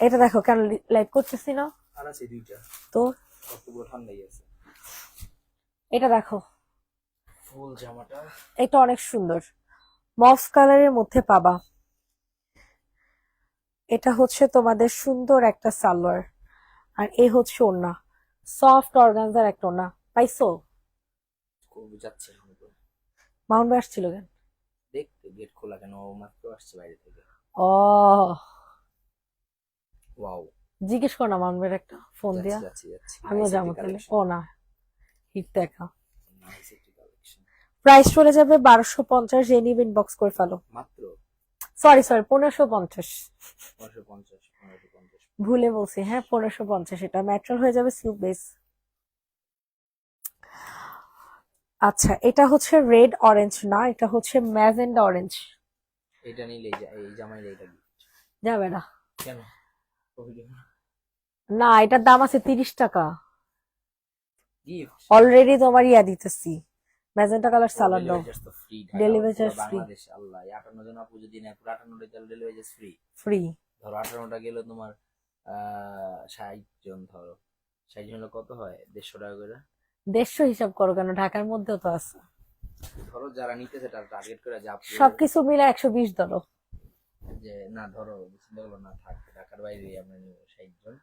এটা দেখো, কেন লাইভ করতেছি না তো? এটা দেখো, ফুল জামাটা এটা অনেক সুন্দর, মফ কালারের মধ্যে পাবা। এটা হচ্ছে তোমাদের সুন্দর একটা সালোয়ার, আর এই হচ্ছে ওড়না, সফট অর্গানজার একটা ওড়না। পাইছো? খুব যাচ্ছে এখন তো। মাউন্ট ভাই আসছিল কেন? দেখতে গেট খোলা কেন, ও মাত্র আসছে বাইরে থেকে। ও, ওয়াও, জিজ্ঞেস করো না মাউন্ট ভাইয়ের একটা ফোন দিয়া, যাচ্ছি যাচ্ছি। আমিও নাইস যাবো একটি তাহলে। কালেকশন, ও না, হিট দেখা। নাইস একটি কালেকশন। প্রাইস চলে যাবে 1250, যে নিব ইনবক্স করে ফেলো। মাত্র সরি সরি, 1550, 1550, 1550। ভুলে বলছি। হ্যাঁ 1550, এটা ম্যাটেরিয়াল হয়ে যাবে সিল্ক বেস। আচ্ছা, এটা হচ্ছে রেড অরেঞ্জ না, এটা হচ্ছে ম্যাজেন্ডা অরেঞ্জ। এটা নিলে এই জামাইলে এটা যাবে না, কেন প্রফিট না এটার দাম আছে 30 টাকা। গিফট অলরেডি তোমার ইয়া দিতেছি, ম্যাজেন্টা কালার সালাড দাও। ডেলিভারি চার্জ তো free, delivery charge free, Bangladesh. Allah, 58 জন আপু যদি নেয় পুরো 58 টাকা ডেলিভারি চার্জ ফ্রি। ফ্রি। ধরো 18টা গেল তোমার 60 জন, ধরো 60 জন হলে কত হয়? 150 টাকা করে। 150 হিসাব করো কেন, ঢাকার মধ্যেও তো আছে। ধরো যারা নিতেছে তারা টার্গেট করে যা সবকিছু মিলে 120 ধরো। যে না, ধরো চিন্তা করলো না, থাক ঢাকার বাইরে আমরা নিব 60 জন,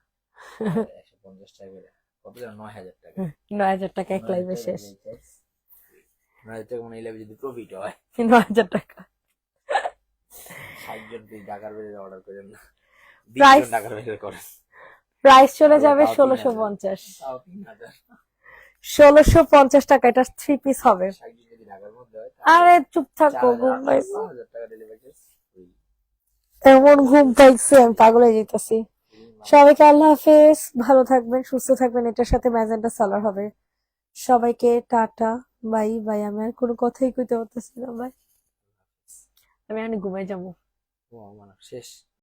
150 টাকা করে, কত জন? 9000 টাকা। 9000 টাকা এক লাইভে শেষ। 9000 টাকা মানে লাইভে যদি প্রফিট হয় 9000 টাকা। 60 জন কি ঢাকার বাইরে অর্ডার করেন না, 20 প্রাইস, জন ঢাকার বাইরে করেন, প্রাইস চলে যাবে তাও 1650। 3000। 1650 টাকা, এটা 3 পিস হবে। 60 জন যদি ঢাকার মধ্যে হয় আরে চুপ থাকো, ঘুম পাইছে, 5000 টাকা ডেলিভারি চার্জ ফ্রি। এমন ঘুম পাইছে আমি পাগল হয়ে যেতেছি। সবাইকে আল্লাহ হাফেজ, ভালো থাকবেন, সুস্থ থাকবেন। এটার সাথে ম্যাজেন্টা সালোয়ার হবে। সবাইকে টাটা, বাই বাই। আমি আর কোনো কথাই কইতে পারতেছি না ভাই, আমি এখন ঘুমাই যাবো। ও আমার শেষ।